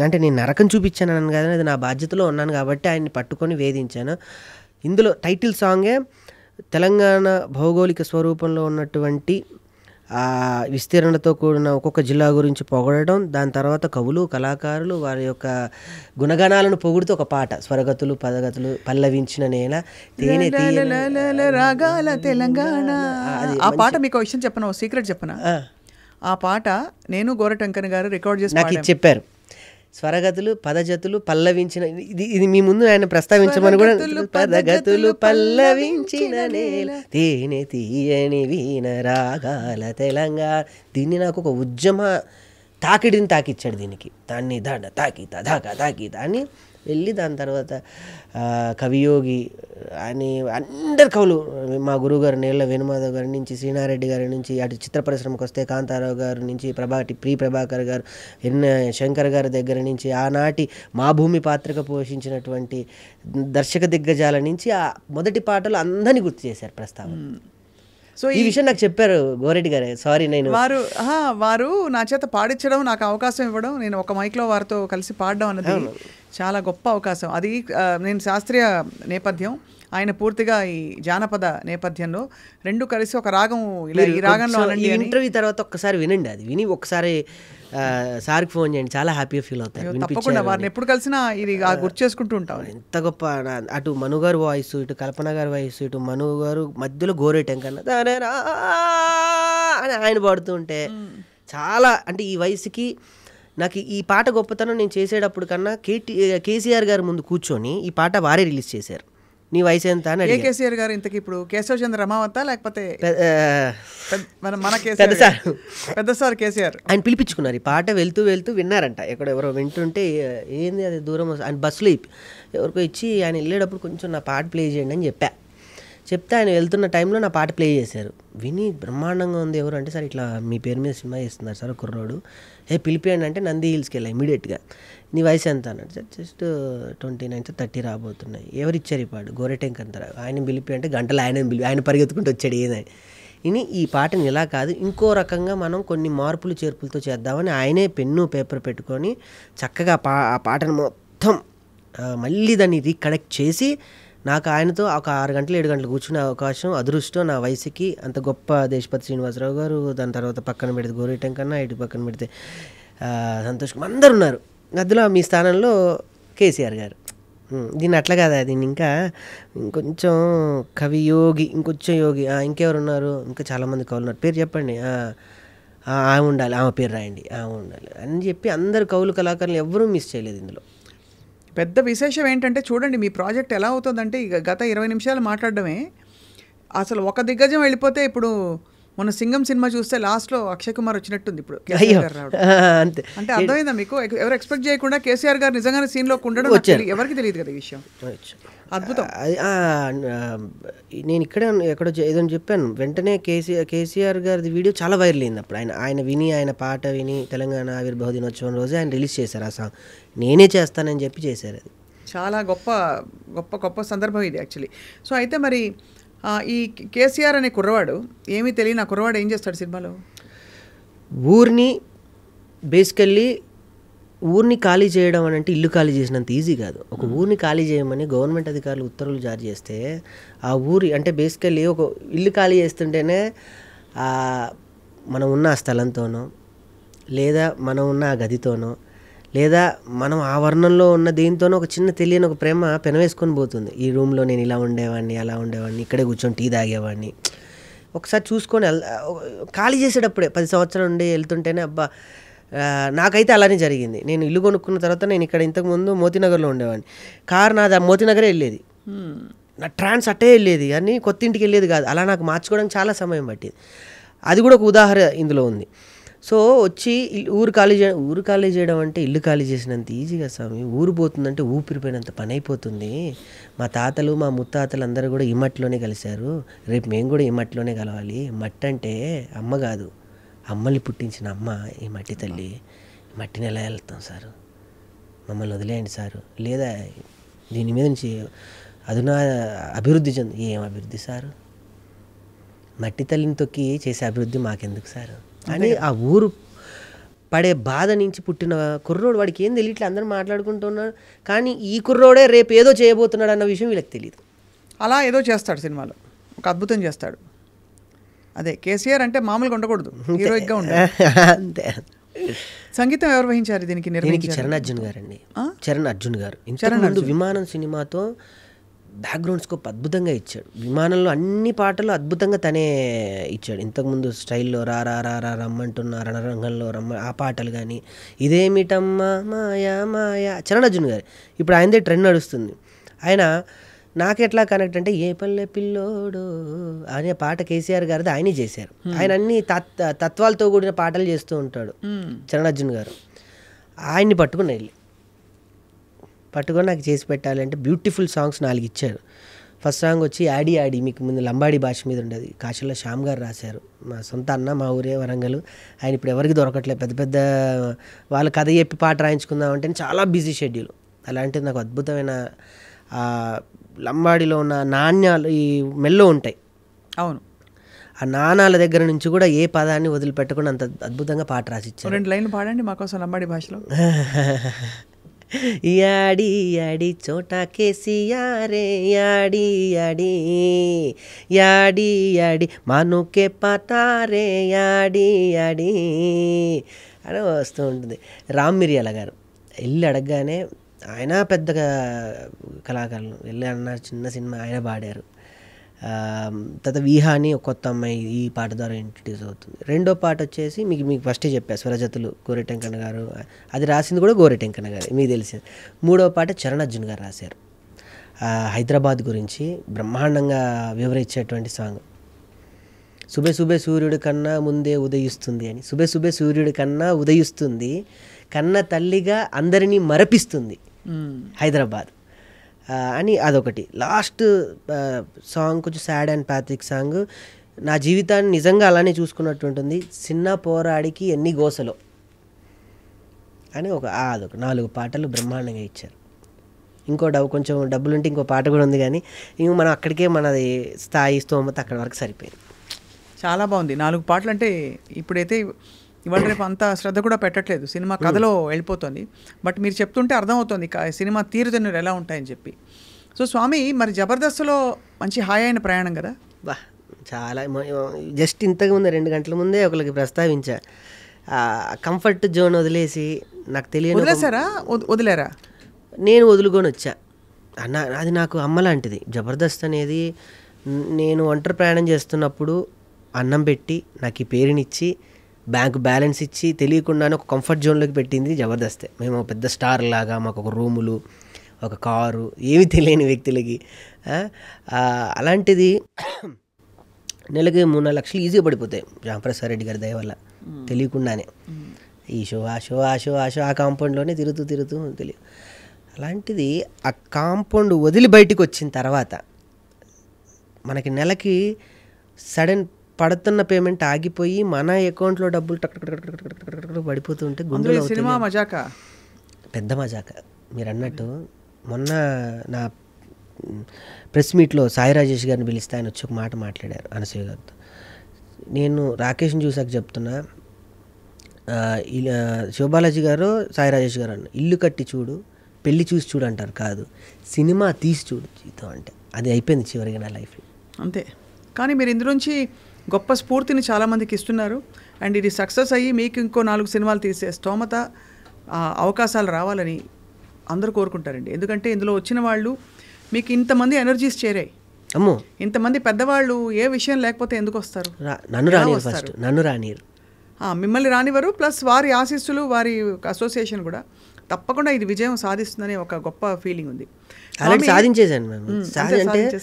అంటే నేను నరకం చూపించాను అని కానీ అది నా బాధ్యతలో ఉన్నాను కాబట్టి ఆయన్ని పట్టుకొని వేధించాను. ఇందులో టైటిల్ సాంగే తెలంగాణ భౌగోళిక స్వరూపంలో ఉన్నటువంటి ఆ విస్తీర్ణతో కూడిన ఒక్కొక్క జిల్లా గురించి పొగడడం, దాని తర్వాత కవులు కళాకారులు వారి యొక్క గుణగణాలను పొగుడుతూ ఒక పాట, స్వరగతులు పదగతులు పల్లవించిన నేల తేనె రాగాల తెలంగాణ. ఆ పాట మీకు విషయం చెప్పను, సీక్రెట్ చెప్పనా? ఆ పాట నేను గోరటంకన్ గారు రికార్డ్ చేసి నాకు చెప్పారు. స్వరగతులు పదజతులు పల్లవించిన, ఇది మీ ముందు ఆయన ప్రస్తావించమని కూడా. పదగతులు పల్లవించిన నేల తేనె తీయని వీణ రాగాల తెలంగాణ. దీన్ని నాకు ఒక ఉద్యమ తాకిడిని తాకిచ్చాడు దీనికి. దాన్ని తాకి అని వెళ్ళి దాని తర్వాత కవియోగి అని అందరు కవులు, మా గురువుగారు నేళ్ల వేణుమాధవ్ గారి నుంచి, శ్రీనారెడ్డి గారి నుంచి, అటు చిత్ర పరిశ్రమకు వస్తే కాంతారావు గారి నుంచి, ప్రభాకర్ గారు, శంకర్ గారి దగ్గర నుంచి, ఆనాటి మా భూమి పాత్రగా పోషించినటువంటి దర్శక దిగ్గజాల నుంచి ఆ మొదటి పాటలు అందరినీ గుర్తు చేశారు ప్రస్తావన. సో ఈ విషయం నాకు చెప్పారు గోరెడ్డి గారే. సారీ, నేను వారు నా చేత పాడించడం, నాకు అవకాశం ఇవ్వడం, నేను ఒక మైక్లో వారితో కలిసి పాడడం అన్నది చాలా గొప్ప అవకాశం. అది నేను శాస్త్రీయ నేపథ్యం, ఆయన పూర్తిగా ఈ జానపద నేపథ్యంలో రెండు కలిసి ఒక రాగం ఇలా ఈ రాగంలో ఇంటర్వ్యూ తర్వాత ఒక్కసారి వినండి, అది విని ఒకసారి సార్కి ఫోన్ చేయండి, చాలా హ్యాపీగా ఫీల్ అవుతారు. తప్పకుండా వారిని ఎప్పుడు కలిసినా ఇది గుర్తు చేసుకుంటూ ఉంటాం. ఎంత గొప్ప, అటు మను గారు వాయిస్, ఇటు కల్పన గారి వాయిస్, ఇటు మను గారు మధ్యలో గోరేటం కన్నా అని ఆయన పాడుతూ ఉంటే చాలా, అంటే ఈ వయసుకి నాకు ఈ పాట గొప్పతనం నేను చేసేటప్పుడు కన్నా కేసీఆర్ గారి ముందు కూర్చొని ఈ పాట వారే రిలీజ్ చేశారు. నీ వయసు ఎంత అని అడిగారు. కేసీఆర్ గారు ఇంతకి ఇప్పుడు కేశవచంద్ర రమావత లేకపోతే మన పెద్ద సార్ కేసీఆర్ ఆయన పిలిపించుకున్నారు. ఈ పాట వెళ్తూ వెళ్తూ విన్నారంట, ఎవరో వింటుంటే ఏంది అది దూరం ఆయన బస్సులో ఎవరికో ఇచ్చి ఆయన వెళ్ళేటప్పుడు కొంచెం నా పాట ప్లే చేయండి అని చెప్తే ఆయన వెళ్తున్న టైంలో నా పాట ప్లే చేశారు. విని బ్రహ్మాండంగా ఉంది. ఎవరు అంటే సార్ ఇట్లా మీ పేరు మీద సినిమా చేస్తున్నారు సార్ కుర్రోడు, పిలిపియండి అంటే నంది హిల్స్కి వెళ్ళా ఇమీడియట్గా. నీ వయసు ఎంత అన్నాడు. సార్ జస్ట్ 29 to 30 రాబోతున్నాయి. ఎవరిచ్చారు ఈ పాట? గోరెటెంక్ అంటారు. ఆయన పిలిపి అంటే గంటలు ఆయన పరిగెత్తుకుంటూ వచ్చాడు ఏదని. ఇని ఈ పాటని ఇలా కాదు, ఇంకో రకంగా మనం కొన్ని మార్పులు చేర్పులతో చేద్దామని ఆయనే పెన్ను పేపర్ పెట్టుకొని చక్కగా ఆ పాటను మొత్తం మళ్ళీ దాన్ని రీకనెక్ట్ చేసి నాకు ఆయనతో ఒక 6 గంటలు 7 గంటలు కూర్చునే అవకాశం, అదృష్టం నా వయసుకి. అంత గొప్ప దేశపతి శ్రీనివాసరావు గారు, దాని తర్వాత పక్కన పెడితే గోరేటం కన్నా, ఇటు పక్కన పెడితే సంతోష్ కుమార్, అందరు ఉన్నారు. అందులో మీ స్థానంలో కేసీఆర్ గారు. దీన్ని అట్లా కాదా, దీన్ని ఇంకా ఇంకొంచెం కవి యోగి, ఇంకొంచెం యోగి, ఇంకెవరు ఉన్నారు, ఇంకా చాలామంది కవులు ఉన్నారు, పేరు చెప్పండి, ఆమె ఉండాలి, ఆమె పేరు రాయండి, ఆమె ఉండాలి అని చెప్పి అందరు కవులు కళాకారులు ఎవరూ మిస్ చేయలేదు. ఇందులో పెద్ద విశేషం ఏంటంటే చూడండి మీ ప్రాజెక్ట్ ఎలా అవుతుందంటే గత 20 నిమిషాలు మాట్లాడడమే అసలు ఒక దిగ్గజం వెళ్ళిపోతే, ఇప్పుడు మొన్న సింగం సినిమా చూస్తే లాస్ట్లో అక్షయ్ కుమార్ వచ్చినట్టుంది. ఇప్పుడు అంతే అంటే అర్థమైందా మీకు? ఎవరు ఎక్స్పెక్ట్ చేయకుండా కేసీఆర్ గారు నిజంగానే సీన్లోకి ఉండడం ఎవరికి తెలియదు కదా ఈ విషయం. అద్భుతం. నేను ఇక్కడే ఎక్కడో ఏదో చెప్పాను, వెంటనే కేసీఆర్ గారి వీడియో చాలా వైరల్ అయింది. అప్పుడు ఆయన పాట విని తెలంగాణ ఆవిర్భావ దినోత్సవం రోజే ఆయన రిలీజ్ చేశారు ఆ సాంగ్. నేనే చేస్తానని చెప్పి చేశారు. అది చాలా గొప్ప గొప్ప గొప్ప సందర్భం ఇది యాక్చువల్లీ. సో అయితే మరి ఈ కేసీఆర్ అనే కుర్రవాడు, ఏమీ తెలియని ఆ కుర్రవాడు ఏం చేస్తాడు సినిమాలో? ఊరిని బేసికల్లీ ఊరిని ఖాళీ చేయడం అని అంటే ఇల్లు ఖాళీ చేసినంత ఈజీ కాదు. ఒక ఊరిని ఖాళీ చేయమని గవర్నమెంట్ అధికారులు ఉత్తర్వులు జారీ చేస్తే ఆ ఊరి అంటే బేసికల్లీ ఒక ఇల్లు ఖాళీ చేస్తుంటేనే మనం ఉన్న ఆ స్థలంతోనో, లేదా మనం ఉన్న ఆ గదితోనో, లేదా మనం ఆ వర్ణంలో ఉన్న దేనితోనో ఒక చిన్న తెలియని ఒక ప్రేమ పెనవేసుకొని పోతుంది. ఈ రూమ్లో నేను ఇలా ఉండేవాడిని, అలా ఉండేవాడిని, ఇక్కడే కూర్చొని టీ తాగేవాడిని. ఒకసారి చూసుకొని ఖాళీ చేసేటప్పుడే 10 సంవత్సరాలు ఉండి వెళ్తుంటేనే అబ్బా, నాకైతే అలానే జరిగింది. నేను ఇల్లు కొనుక్కున్న తర్వాత నేను ఇక్కడ ఇంతకుముందు మోతీనగర్లో ఉండేవాడిని. కారు నాది మోతీనగరే వెళ్ళేది, నా ట్రాన్స్ అట్టే వెళ్ళేది, కానీ కొత్త ఇంటికి వెళ్ళేది కాదు. అలా నాకు మార్చుకోవడానికి చాలా సమయం పట్టింది. అది కూడా ఒక ఉదాహరణ ఇందులో ఉంది. సో వచ్చి ఊరు ఖాళీ చేయడం అంటే ఇల్లు ఖాళీ చేసినంత ఈజీగా స్వామి. ఊరు పోతుందంటే ఊపిరిపోయినంత పని అయిపోతుంది. మా తాతలు మా ముత్తాతలు అందరూ కూడా ఈ మట్టిలోనే కలిశారు, రేపు మేము కూడా ఈ మట్టిలోనే కలవాలి. మట్టి అంటే అమ్మ కాదు, అమ్మల్ని పుట్టించిన అమ్మ ఈ మట్టి తల్లి. మట్టిని ఎలా వెళ్తాం సారు, మమ్మల్ని వదిలేయండి సారు, లేదా దీని మీద నుంచి అదునా అభివృద్ధి ఏం అభివృద్ధి సారు, మట్టి తల్లిని తొక్కి చేసే అభివృద్ధి మాకెందుకు సారు అని ఆ ఊరు పడే బాధ నుంచి పుట్టిన కుర్రోడు. వాడికి ఏం తెలియట్లే, అందరూ మాట్లాడుకుంటున్నాడు, కానీ ఈ కుర్రోడే రేపు ఏదో చేయబోతున్నాడు అన్న విషయం వీళ్ళకి తెలియదు. అలా ఏదో చేస్తాడు సినిమాలో, ఒక అద్భుతం చేస్తాడు. అదే కేసీఆర్ అంటే మామూలుగా ఉండకూడదు, హీరోయిక్గా ఉండాలి. అంతే. సంగీతం ఎవరు వహించారు దీనికి? చరణ్ అర్జున్ గారు అండి. చరణ్ అర్జున్ గారు ఇంతకుముందు విమానం సినిమాతో బ్యాక్గ్రౌండ్ స్కోప్ అద్భుతంగా ఇచ్చాడు. విమానంలో అన్ని పాటలు అద్భుతంగా తనే ఇచ్చాడు. ఇంతకుముందు స్టైల్లో రా రా రా రా రమ్మంటున్న రణరంగంలో ఆ పాటలు కానీ, ఇదేమిటమ్మా మాయా మాయా చరణ్ అర్జున్ గారు. ఇప్పుడు ఆయనదే ట్రెండ్ నడుస్తుంది. ఆయన నాకెట్లా కనెక్ట్ అంటే ఏ పల్లె పిల్లోడు అనే పాట కేసీఆర్ గారిది ఆయనే చేశారు. ఆయన అన్ని తత్వాలతో కూడిన పాటలు చేస్తూ ఉంటాడు చరణ్ అర్జున్ గారు. ఆయన్ని పట్టుకొని నాకు చేసి పెట్టాలి అంటే బ్యూటిఫుల్ సాంగ్స్ 4 ఇచ్చారు. ఫస్ట్ సాంగ్ వచ్చి ఆడి ఆడి, మీకు ముందు లంబాడి భాష మీద ఉండేది, కాశీలో శ్యామ్ గారు రాశారు. మా సొంత అన్న, మా ఊరే వరంగల్. ఆయన ఇప్పుడు ఎవరికి దొరకట్లేదు, పెద్ద పెద్ద వాళ్ళు కథ చెప్పి పాట రాయించుకుందాం అంటే చాలా బిజీ షెడ్యూల్. అలాంటిది నాకు అద్భుతమైన లంబాడిలో ఉన్న నాణ్యాలు ఈ మెల్లో ఉంటాయి. అవును, ఆ నాణాల దగ్గర నుంచి కూడా ఏ పదాన్ని వదిలిపెట్టకుండా అంత అద్భుతంగా పాట రాసిచ్చారు. 2 లైన్లు పాడండి మాకోసం లంబాడి భాషలో. యాడి యాడి చోటా కేసీఆరే యాడి యాడి యాడి యాడి మానుకే పతారే యాడి యాడి అని వస్తూ ఉంటుంది. రామ్ మిరియాల గారు వెళ్ళి అడగగానే, ఆయన పెద్ద కళాకారులు, వెళ్ళి అన్నారు చిన్న సినిమా ఆయన పాడారు. తర్వాత వీహా అని ఒక కొత్త అమ్మాయి ఈ పాట ద్వారా ఇంట్రడ్యూస్ అవుతుంది. రెండో పాట వచ్చేసి మీకు ఫస్టే చెప్పా, స్వరజతులు గోరెటెంకన్న గారు, అది రాసింది కూడా గోరెటెంకన్న గారు, మీకు తెలిసింది. మూడో పాట చరణ్ అర్జున్ గారు రాశారు. హైదరాబాద్ గురించి బ్రహ్మాండంగా వివరించేటువంటి సాంగ్. సుబే సుబే సూర్యుడి కన్నా ముందే ఉదయిస్తుంది అని. సుబే సుబే సూర్యుడి కన్నా ఉదయిస్తుంది, కన్న తల్లిగా అందరినీ మరపిస్తుంది హైదరాబాద్ అని అదొకటి. లాస్ట్ సాంగ్ కొంచెం సాడ్ అండ్ ప్యాథిక్ సాంగ్. నా జీవితాన్ని నిజంగా అలానే చూసుకున్నట్టు ఉంటుంది. చిన్న పోరాడికి ఎన్ని గోసలో అని అదొక 4 పాటలు బ్రహ్మాండంగా ఇచ్చారు. కొంచెం డబ్బులుంటే ఇంకో పాట కూడా ఉంది, కానీ ఇంక మనం అక్కడికే మనది స్థాయి స్తోమత అక్కడ వరకు సరిపోయింది. చాలా బాగుంది. 4 పాటలు అంటే ఇప్పుడైతే ఇవాళ రేపు అంత శ్రద్ధ కూడా పెట్టట్లేదు, సినిమా కథలో వెళ్ళిపోతుంది. బట్ మీరు చెప్తుంటే అర్థమవుతుంది సినిమా తీరుదన్నులు ఎలా ఉంటాయని చెప్పి. సో స్వామి, మరి జబర్దస్త్లో మంచి హాయి అయిన ప్రయాణం కదా? బా, చాలా. జస్ట్ ఇంతకుముందు 2 గంటల ముందే ఒకరికి ప్రస్తావించా, కంఫర్ట్ జోన్ వదిలేసి నాకు తెలియదు. వదిలేసారా? వదిలేరా? నేను వదులుకొని వచ్చా అన్న. అది నాకు అమ్మ లాంటిది జబర్దస్త్ అనేది. నేను ఒంటరి ప్రయాణం చేస్తున్నప్పుడు అన్నం పెట్టి నాకు ఈ పేరునిచ్చి బ్యాంక్ బ్యాలెన్స్ ఇచ్చి తెలియకుండానే ఒక కంఫర్ట్ జోన్లోకి పెట్టింది జబర్దస్తే. మేము పెద్ద స్టార్ లాగా మాకు ఒక రూములు, ఒక కారు, ఏమి తెలియని వ్యక్తులకి. అలాంటిది నెలకి 3-4 లక్షలు ఈజీగా పడిపోతాయి రామప్రసాద్ రెడ్డి గారి దయ వల్ల, తెలియకుండానే. ఈ షో ఆ షో ఆ షో ఆ షో ఆ కాంపౌండ్లోనే తిరుగుతూ తెలియదు. అలాంటిది ఆ కాంపౌండ్ వదిలి బయటికి వచ్చిన తర్వాత మనకి నెలకి సడన్ పడుతున్న పేమెంట్ ఆగిపోయి మన అకౌంట్లో డబ్బులు టక్ పడిపోతుంటే గుండెలో సినిమా మజాక, పెద్ద మజాక. మీరు అన్నట్టు మొన్న నా ప్రెస్ మీట్లో సాయి రాజేష్ గారిని పిలిస్తే ఆయన వచ్చి ఒక మాట మాట్లాడారు అనసూయ గారితో. నేను రాకేష్ని చూసాక చెప్తున్నా, శివబాలాజీ గారు సాయి రాజేష్ గారు అన్న, ఇల్లు కట్టి చూడు, పెళ్ళి చూసి చూడు అంటారు, కాదు సినిమా తీసి చూడు జీవితం అంటే. అది అయిపోయింది చివరిగా నా లైఫ్లో. అంతే. కానీ మీరు ఇందులోంచి గొప్ప స్ఫూర్తిని చాలామందికి ఇస్తున్నారు. అండ్ ఇది సక్సెస్ అయ్యి మీకు ఇంకో 4 సినిమాలు తీసే స్తోమత, అవకాశాలు రావాలని అందరూ కోరుకుంటారండి. ఎందుకంటే ఇందులో వచ్చిన వాళ్ళు మీకు ఇంతమంది ఎనర్జీస్ చేరాయి. అమ్మో, ఇంతమంది పెద్దవాళ్ళు ఏ విషయం లేకపోతే ఎందుకు వస్తారు? నన్ను రానియరు, ఫస్ట్ నన్ను రానియరు, మిమ్మల్ని రానివ్వరు. ప్లస్ వారి ఆశీస్సులు, వారి అసోసియేషన్ కూడా తప్పకుండా ఇది విజయం సాధిస్తుందనే ఒక గొప్ప ఫీలింగ్ ఉంది. అలాంటి సాధించేశాను మేము. అంటే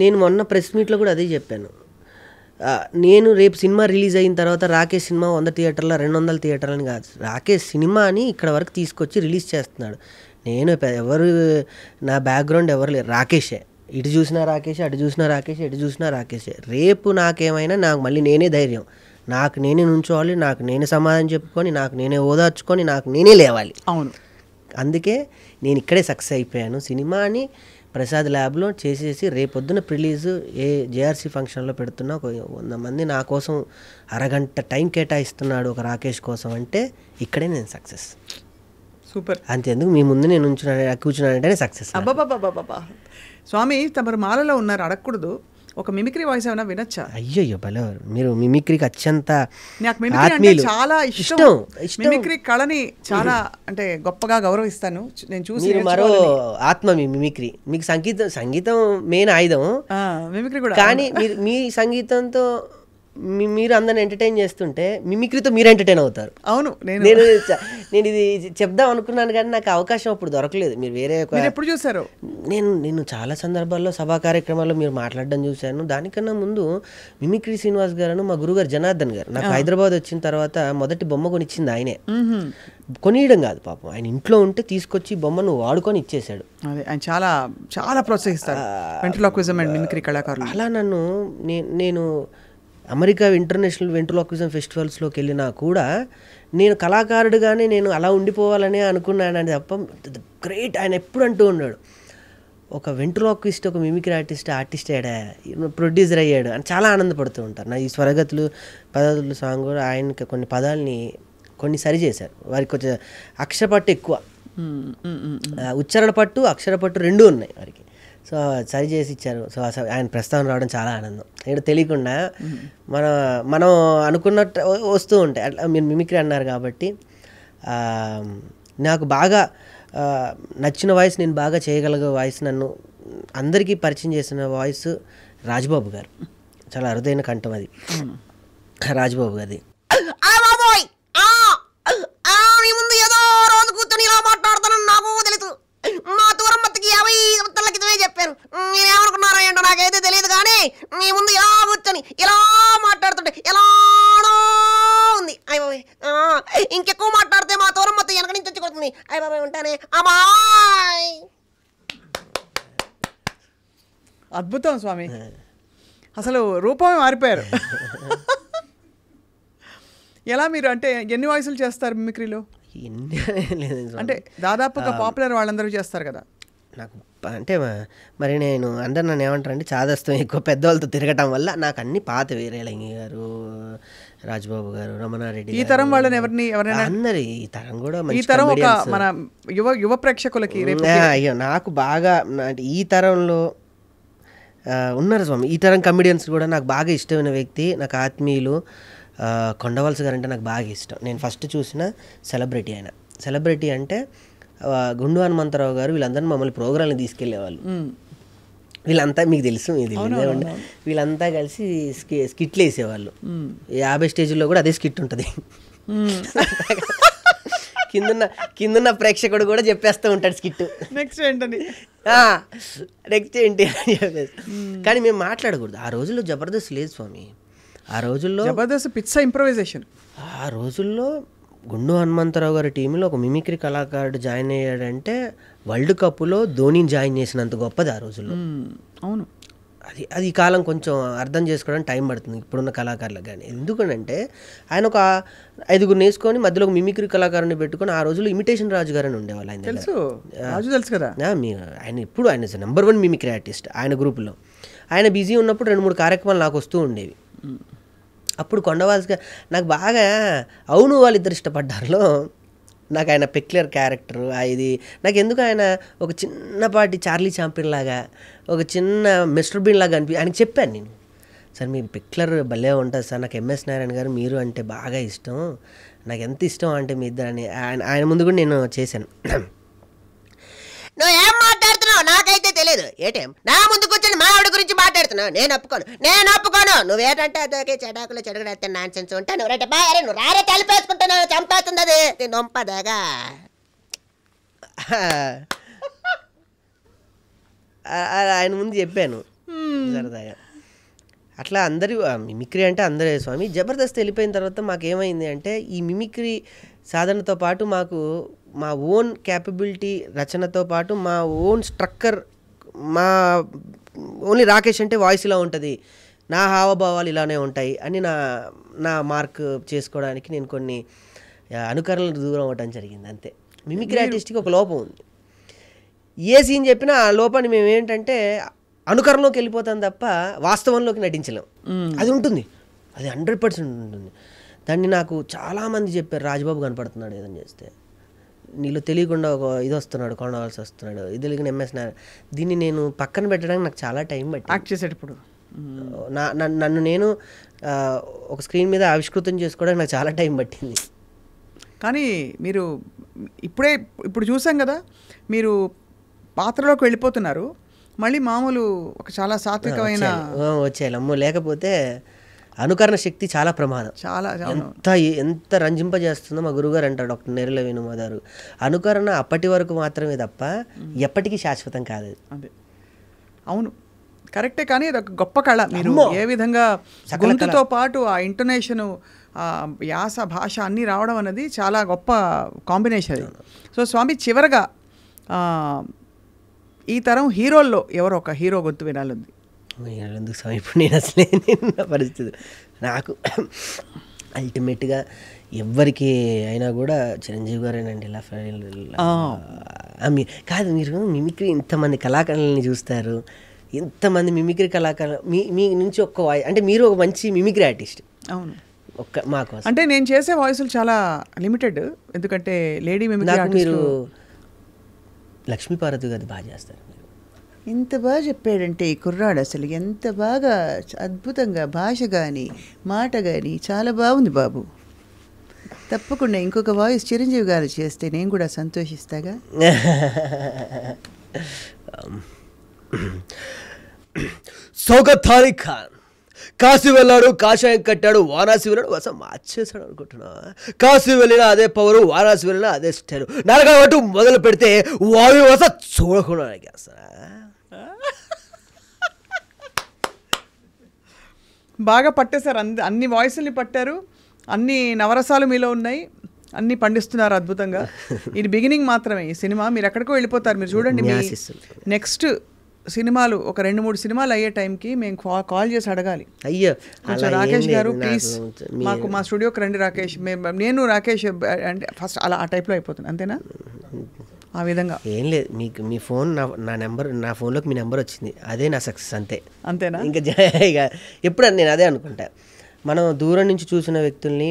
నేను మొన్న ప్రెస్ మీట్లో కూడా అదే చెప్పాను. నేను రేపు సినిమా రిలీజ్ అయిన తర్వాత రాకేష్ సినిమా 100 థియేటర్ల 200 థియేటర్లని కాదు, రాకేష్ సినిమాని ఇక్కడ వరకు తీసుకొచ్చి రిలీజ్ చేస్తున్నాడు. నేను ఎవరు, నా బ్యాక్గ్రౌండ్ ఎవరు లేరు, రాకేషే. ఇటు చూసినా రాకేషే, అటు చూసినా రాకేషే, ఎటు చూసినా రాకేషే. రేపు నాకేమైనా నాకు మళ్ళీ నేనే ధైర్యం, నాకు నేనే నుంచోవాలి, నాకు నేనే సమాధానం చెప్పుకొని, నాకు నేనే ఓదార్చుకొని, నాకు నేనే లేవాలి. అవును, అందుకే నేను ఇక్కడే సక్సెస్ అయిపోయాను. సినిమాని ప్రసాద్ ల్యాబ్లో చేసేసి రేపొద్దున రిలీజు జేఆర్సీ ఫంక్షన్లో పెడుతున్నా. ఒక 100 మంది నా కోసం అరగంట టైం కేటాయిస్తున్నాడు ఒక రాకేష్ కోసం అంటే ఇక్కడే నేను సక్సెస్. సూపర్. అంతేందుకు మీ ముందు నేను కూర్చున్నానంటేనే సక్సెస్. అబ్బాబాబాబాబా. స్వామి, తమరు మాలలో ఉన్నారు, అడగకూడదు. ఒక మిమిక్రీ వాయిస్ ఏమైనా వినొచ్చా? అయ్యో భలేవారు మీరు. మిమిక్రీకి అత్యంత నాకు మిమిక్రీ అంటే చాలా ఇష్టం. మిమిక్రీ కళని చాలా అంటే గొప్పగా గౌరవిస్తాను. నేను చూసి మరో ఆత్మ మీ మిమిక్రీ. మీకు సంగీతం మెయిన్ ఆయుధం, మిమిక్రీ కూడా. కానీ మీ సంగీతంతో మీరు అందరిని ఎంటర్టైన్ చేస్తుంటే మిమిక్రీతో మీరు ఎంటర్టైన్ అవుతారు. అవును, నేను ఇది చెప్దాం అనుకున్నాను కానీ నాకు అవకాశం అప్పుడు దొరకలేదు. మీరు వేరే ఎప్పుడు చూసారు? నేను చాలా సందర్భాల్లో సభా కార్యక్రమాల్లో మీరు మాట్లాడడం చూశాను. దానికన్నా ముందు మిమిక్రీ శ్రీనివాస్ గారు, మా గురుగారు జనార్దన్ గారు నాకు హైదరాబాద్ వచ్చిన తర్వాత మొదటి బొమ్మ కొనిచ్చింది ఆయనే. కొనియడం కాదు పాపం, ఆయన ఇంట్లో ఉంటే తీసుకొచ్చి బొమ్మను వాడుకొని ఇచ్చేసాడు. అదే, ఆయన చాలా చాలా ప్రోత్సహిస్తారు వెంట్రులాక్విజం అండ్ మిమిక్రీ కళాకారులు. అలా నన్ను నేను అమెరికా ఇంటర్నేషనల్ వెంట్రులాక్విజం ఫెస్టివల్స్లోకి వెళ్ళినా కూడా నేను కళాకారుడుగానే నేను అలా ఉండిపోవాలనే అనుకున్నాను. తప్ప గ్రేట్ ఆయన ఎప్పుడు అంటూ ఉన్నాడు, ఒక వెంట్రులాక్విస్ట్, ఒక మిమిక్రీ ఆర్టిస్ట్ అయ్యాడా, ప్రొడ్యూసర్ అయ్యాడు అని చాలా ఆనందపడుతూ ఉంటారు. నా ఈ స్వరగతులు పదాలు సాంగ్ కూడా ఆయనకి కొన్ని పదాలని కొన్ని సరి చేశారు. వారికి కొంచెం అక్షరపట్టు ఎక్కువ, ఉచ్చారణ పట్టు అక్షర పట్టు రెండూ ఉన్నాయి వారికి. సో సరి చేసి ఇచ్చారు. సో ఆయన ప్రస్తావన రావడం చాలా ఆనందం. ఇక్కడ తెలియకుండా మనం అనుకున్నట్టు వస్తూ ఉంటాయి. అట్లా మీరు మిమిక్రీ అన్నారు కాబట్టి నాకు బాగా నచ్చిన వాయిస్, నేను బాగా చేయగలిగే వాయిస్, నన్ను అందరికీ పరిచయం చేసిన వాయిస్ రాజ్బాబు గారు. చాలా అరుదైన కంఠం అది రాజ్బాబు గారిది. నీ ముందు ఏదో రోజు కూర్చొని ఇలా మాట్లాడుతానని నాకు తెలుసు. మా దూరమ్మకి 50 సంవత్సరాల క్రితమే చెప్పాను. మీరేమనుకున్నారో ఏంటో నాకైతే తెలియదు, కానీ మీ ముందు ఇలా కూర్చొని ఇలా మాట్లాడుతుంటే ఎలానో ఉంది. అయ్య ఇంకెక్కువ మాట్లాడితే మా దూరమ్మ వెనక నుంచి వచ్చి కొడుతుంది. అయ్య బాబాయ్ ఉంటానే అమ్మాయి. అద్భుతం స్వామి, అసలు రూపమే మారిపోయారు. ఎలా మీరు అంటే ఎన్ని వాయిస్లు చేస్తారు మిమిక్రీలో? అంటే దాదాపుగా పాపులర్ వాళ్ళందరూ చేస్తారు కదా. నాకు అంటే మరి నేను అందరు నన్ను ఏమంటారంటే చాదస్తం ఎక్కువ పెద్దవాళ్ళతో తిరగటం వల్ల నాకు అన్ని పాత వీరేలంగి గారు, రాజ్బాబు గారు, రమణారెడ్డి, ఈ తరం వాళ్ళని ఎవరైనా అందరు ఈ తరం కూడా ఈ తరం ఒక మన యువ ప్రేక్షకులకి అయ్యో నాకు బాగా అంటే ఈ తరంలో ఉన్నారు స్వామి. ఈ తరం కమెడియన్స్ కూడా నాకు బాగా ఇష్టమైన వ్యక్తి, నాకు ఆత్మీయులు కొండవలస గారు అంటే నాకు బాగా ఇష్టం. నేను ఫస్ట్ చూసిన సెలబ్రిటీ ఆయన. సెలబ్రిటీ అంటే గుండు హనుమంతరావు గారు, వీళ్ళందరూ మమ్మల్ని ప్రోగ్రాంలు తీసుకెళ్లేవాళ్ళు. వీళ్ళంతా మీకు తెలుసు, వీళ్ళంతా కలిసి స్కిట్లు వేసేవాళ్ళు. 50 స్టేజ్లో కూడా అదే స్కిట్ ఉంటుంది. కిందున్న ప్రేక్షకుడు కూడా చెప్పేస్తూ ఉంటాడు స్కిట్. నెక్స్ట్ ఏంటని నెక్స్ట్ ఏంటి అని చెప్పేసి. కానీ మేము మాట్లాడకూడదు. ఆ రోజుల్లో జబర్దస్త్ లేదు స్వామి. ఆ రోజుల్లో జబర్దస్త్ పిచ్చ ఇంప్రొవైజేషన్. ఆ రోజుల్లో గుండు హనుమంతరావు గారి టీంలో ఒక మిమిక్రీ కళాకారుడు జాయిన్ అయ్యాడంటే వరల్డ్ కప్లో ధోనిని జాయిన్ చేసినంత గొప్పది ఆ రోజుల్లో. అవును, అది ఈ కాలం కొంచెం అర్థం చేసుకోవడానికి టైం పడుతుంది ఇప్పుడున్న కళాకారులకు. కానీ ఎందుకంటే ఆయన ఒక 5గురు వేసుకొని మధ్యలో ఒక మిమిక్రీ కళాకారుని పెట్టుకొని ఆ రోజుల్లో ఇమిటేషన్ రాజు గారు అని ఉండేవాళ్ళు. ఆయన తెలుసు కదా. ఆయన ఇప్పుడు ఆయన #1 మిమిక్రీ ఆర్టిస్ట్. ఆయన గ్రూపులో ఆయన బిజీ ఉన్నప్పుడు 2-3 కార్యక్రమాలు నాకు వస్తూ ఉండేవి. అప్పుడు కొండవాల్సిగా నాకు బాగా అవును వాళ్ళిద్దరు ఇష్టపడ్డారులో నాకు ఆయన పెక్యులర్ క్యారెక్టర్ ఇది నాకు ఎందుకు ఆయన ఒక చిన్నపాటి చార్లీ చాంపియన్ లాగా, ఒక చిన్న మిస్టర్ బీన్ లాగా ఆయనకి చెప్పాను నేను. సార్ మీ పెక్యులర్ భలే ఉంటుంది సార్, నాకు ఎంఎస్ నారాయణ గారు మీరు అంటే బాగా ఇష్టం, నాకు ఎంత ఇష్టం అంటే మీ ఇద్దరని ఆయన ముందు కూడా నేను చేశాను. నువ్వేం మాట్లాడుతున్నావు నాకైతే తెలియదు. ఏటేం నా ముందు కూర్చొని మా ఆవిడ గురించి మాట్లాడుతున్నావు. నేను ఒప్పుకోను. నువ్వేటంటే అదొకే చెడాకులు చెడగడేస్తే నాన్ సెన్స్ ఉంటా. నువ్వు బాగా నువ్వు రారే కలిపేసుకుంటున్నావు, చంపేస్తుంది అది నొంపదాగా. ఆయన ముందు చెప్పాను సరదాగా. అట్లా అందరూ మిమిక్రీ అంటే అందరే స్వామి. జబర్దస్త్ వెళ్ళిపోయిన తర్వాత మాకేమైంది అంటే ఈ మిమిక్రీ సాధనతో పాటు మాకు మా ఓన్ క్యాపబిలిటీ రచనతో పాటు మా ఓన్ స్ట్రక్చర్, మా ఓన్లీ రాకేష్ అంటే వాయిస్ ఇలా ఉంటుంది, నా హావభావాలు ఇలానే ఉంటాయి అని నా మార్క్ చేసుకోవడానికి నేను కొన్ని అనుకరణలకు దూరం అవ్వడం జరిగింది అంతే. మిమిక్రీ ఆర్టిస్ట్కి ఒక లోపం ఉంది. ఏ సీన్ చెప్పినా ఆ లోపాన్ని మేము ఏంటంటే అనుకరణలోకి వెళ్ళిపోతాం తప్ప వాస్తవంలోకి నటించలేం. అది ఉంటుంది, అది 100% ఉంటుంది. దాన్ని నాకు చాలామంది చెప్పారు, రాజ్బాబు కనపడుతున్నాడు ఏదని చేస్తే, నీళ్ళు తెలియకుండా ఒక ఇది వస్తున్నాడు, కొండవలసి వస్తున్నాడు, ఇది తెలియని ఎంఎస్ నారాయణ. దీన్ని నేను పక్కన పెట్టడానికి నాకు చాలా టైం పట్టింది. యాక్ట్ చేసేటప్పుడు నన్ను నేను ఒక స్క్రీన్ మీద ఆవిష్కృతం చేసుకోవడానికి నాకు చాలా టైం పట్టింది. కానీ మీరు ఇప్పుడు చూసాం కదా, మీరు పాత్రలోకి వెళ్ళిపోతున్నారు, మళ్ళీ మామూలు ఒక చాలా సాత్వికమైన వచ్చేయాలి. అమ్మో, లేకపోతే అనుకరణ శక్తి చాలా ప్రమాదం. ఎంత రంజింపజేస్తుందో మా గురుగారు అంటారు, డాక్టర్ నేరుల వేణుమాధవ్. అనుకరణ అప్పటి వరకు మాత్రమే తప్ప ఎప్పటికీ శాశ్వతం కాదు. అదే అవును, కరెక్టే. కానీ అది ఒక గొప్ప కళ. మీరు ఏ విధంగా గొంతుతో పాటు ఆ ఇంటోనేషను, యాస, భాష అన్నీ రావడం అనేది చాలా గొప్ప కాంబినేషన్ అది. సో స్వామి, చివరగా ఈ తరం హీరోల్లో ఎవరో ఒక హీరో గొంతు వినాలంది. ఎందుకు స్వామి ఇప్పుడు నేను అసలే పరిస్థితి నాకు అల్టిమేట్గా ఎవరికి అయినా కూడా చిరంజీవి గారేనండి. కాదు, మీరు మిమిక్రీ ఇంతమంది కళాకారులని చూస్తారు, ఇంతమంది మిమిక్రీ కళాకారులు, మీ నుంచి ఒక్క వాయిస్ అంటే మీరు ఒక మంచి మిమిక్రీ ఆర్టిస్ట్. అవును, ఒక్క మాకు అంటే నేను చేసే వాయిస్లు చాలా లిమిటెడ్, ఎందుకంటే లేడీ మిమిక్రీ మీరు లక్ష్మీపార్వతి గారు బాగా చేస్తారు. ఇంత బాగా చెప్పాడంటే ఈ కుర్రాడు అసలు ఎంత బాగా అద్భుతంగా భాష కానీ మాట కానీ చాలా బాగుంది బాబు. తప్పకుండా ఇంకొక వాయిస్ చిరంజీవి గారు చేస్తే నేను కూడా సంతోషిస్తాగా. సౌగత్ అలీ ఖాన్ కాశీ వెళ్ళాడు, కాషాయం కట్టాడు, వారాణసి వెళ్ళాడు, అసలు మార్చేశాడు అనుకుంటున్నా. కాశీ వెళ్ళినా అదే పవరు, వారాణసి వెళ్ళినా అదే స్టైలు. నరకబట్టు మొదలు పెడితే వాయు వస చూడకుండా బాగా పట్టేశారు, అన్ని వాయిస్ని పట్టారు, అన్ని నవరసాలు మీలో ఉన్నాయి, అన్ని పండిస్తున్నారు అద్భుతంగా. ఇది బిగినింగ్ మాత్రమే ఈ సినిమా, మీరు ఎక్కడికో వెళ్ళిపోతారు. మీరు చూడండి, మీ నెక్స్ట్ సినిమాలు ఒక 2-3 సినిమాలు అయ్యే టైంకి మేము కాల్ చేసి అడగాలి. అయ్యో కొంచెం రాకేష్ గారు ప్లీజ్ మాకు మా స్టూడియోకి రండి రాకేష్, నేను రాకేష్ అంటే ఫస్ట్ అలా ఆ టైప్లో అయిపోతుంది, అంతేనా? ఆ విధంగా ఏం లేదు, మీకు మీ ఫోన్ నా నెంబర్, నా ఫోన్లోకి మీ నెంబర్ వచ్చింది, అదే నా సక్సెస్, అంతేనా? ఇంకా ఇక ఎప్పుడన్నా నేను అదే అనుకుంటా, మనం దూరం నుంచి చూసిన వ్యక్తుల్ని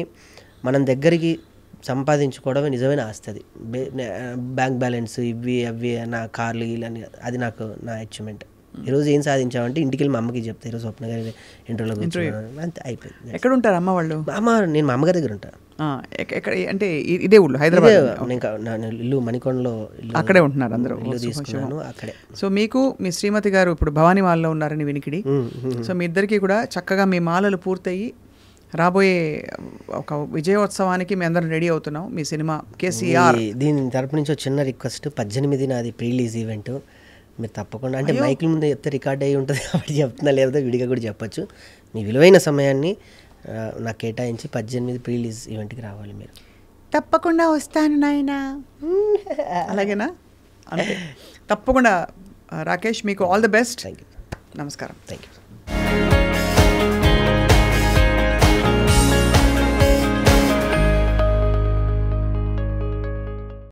మనం దగ్గరికి సంపాదించుకోవడమే నిజమైన ఆస్తుంది. బ్యాంక్ బ్యాలెన్స్ ఇవి అవి నా కార్లు ఇలాని, అది నాకు నా అచీవ్మెంట్. ఈరోజు ఏం సాధించామంటే ఇంటికి వెళ్ళి మా అమ్మకి చెప్తా, ఈరోజు స్వప్న గారి ఇంటర్వ్యూలో కూర్చున్నాను, అంతే అయిపోయింది. ఎక్కడ ఉంటారు అమ్మ వాళ్ళు? నేను మా అమ్మగారి దగ్గర ఉంటాను. ఎక్కడ అంటే ఇదే ఊళ్ళో, హైదరాబాద్? ఇల్లు మణికొండలో, అక్కడే ఉంటున్నారు అందరూ, ఇల్లు తీసుకున్నాను అక్కడే. సో మీకు మీ శ్రీమతి గారు ఇప్పుడు భవానీ మాలలో ఉన్నారని వినికిడి. సో మీ ఇద్దరికి కూడా చక్కగా మీ మాలలు పూర్తయి రాబోయే ఒక విజయోత్సవానికి మేము అందరం రెడీ అవుతున్నాం. మీ సినిమా కేసీఆర్ దీని తరపు నుంచి ఒక చిన్న రిక్వెస్ట్, 18 నాది ప్రీ-రిలీజ్ ఈవెంట్, మీరు తప్పకుండా, అంటే మైకుల ముందు చెప్తే రికార్డ్ అయ్యి ఉంటుంది కాబట్టి చెప్తున్నా, లేకపోతే విడిగా కూడా చెప్పచ్చు. మీ విలువైన సమయాన్ని నాకు కేటాయించి 18 ప్రీ-రిలీజ్ ఈవెంట్కి రావాలి మీరు. తప్పకుండా వస్తాను నాయనా. అలాగేనా? అంతే, తప్పకుండా. రాకేష్, మీకు all the best. Thank you. నమస్కారం. Thank you.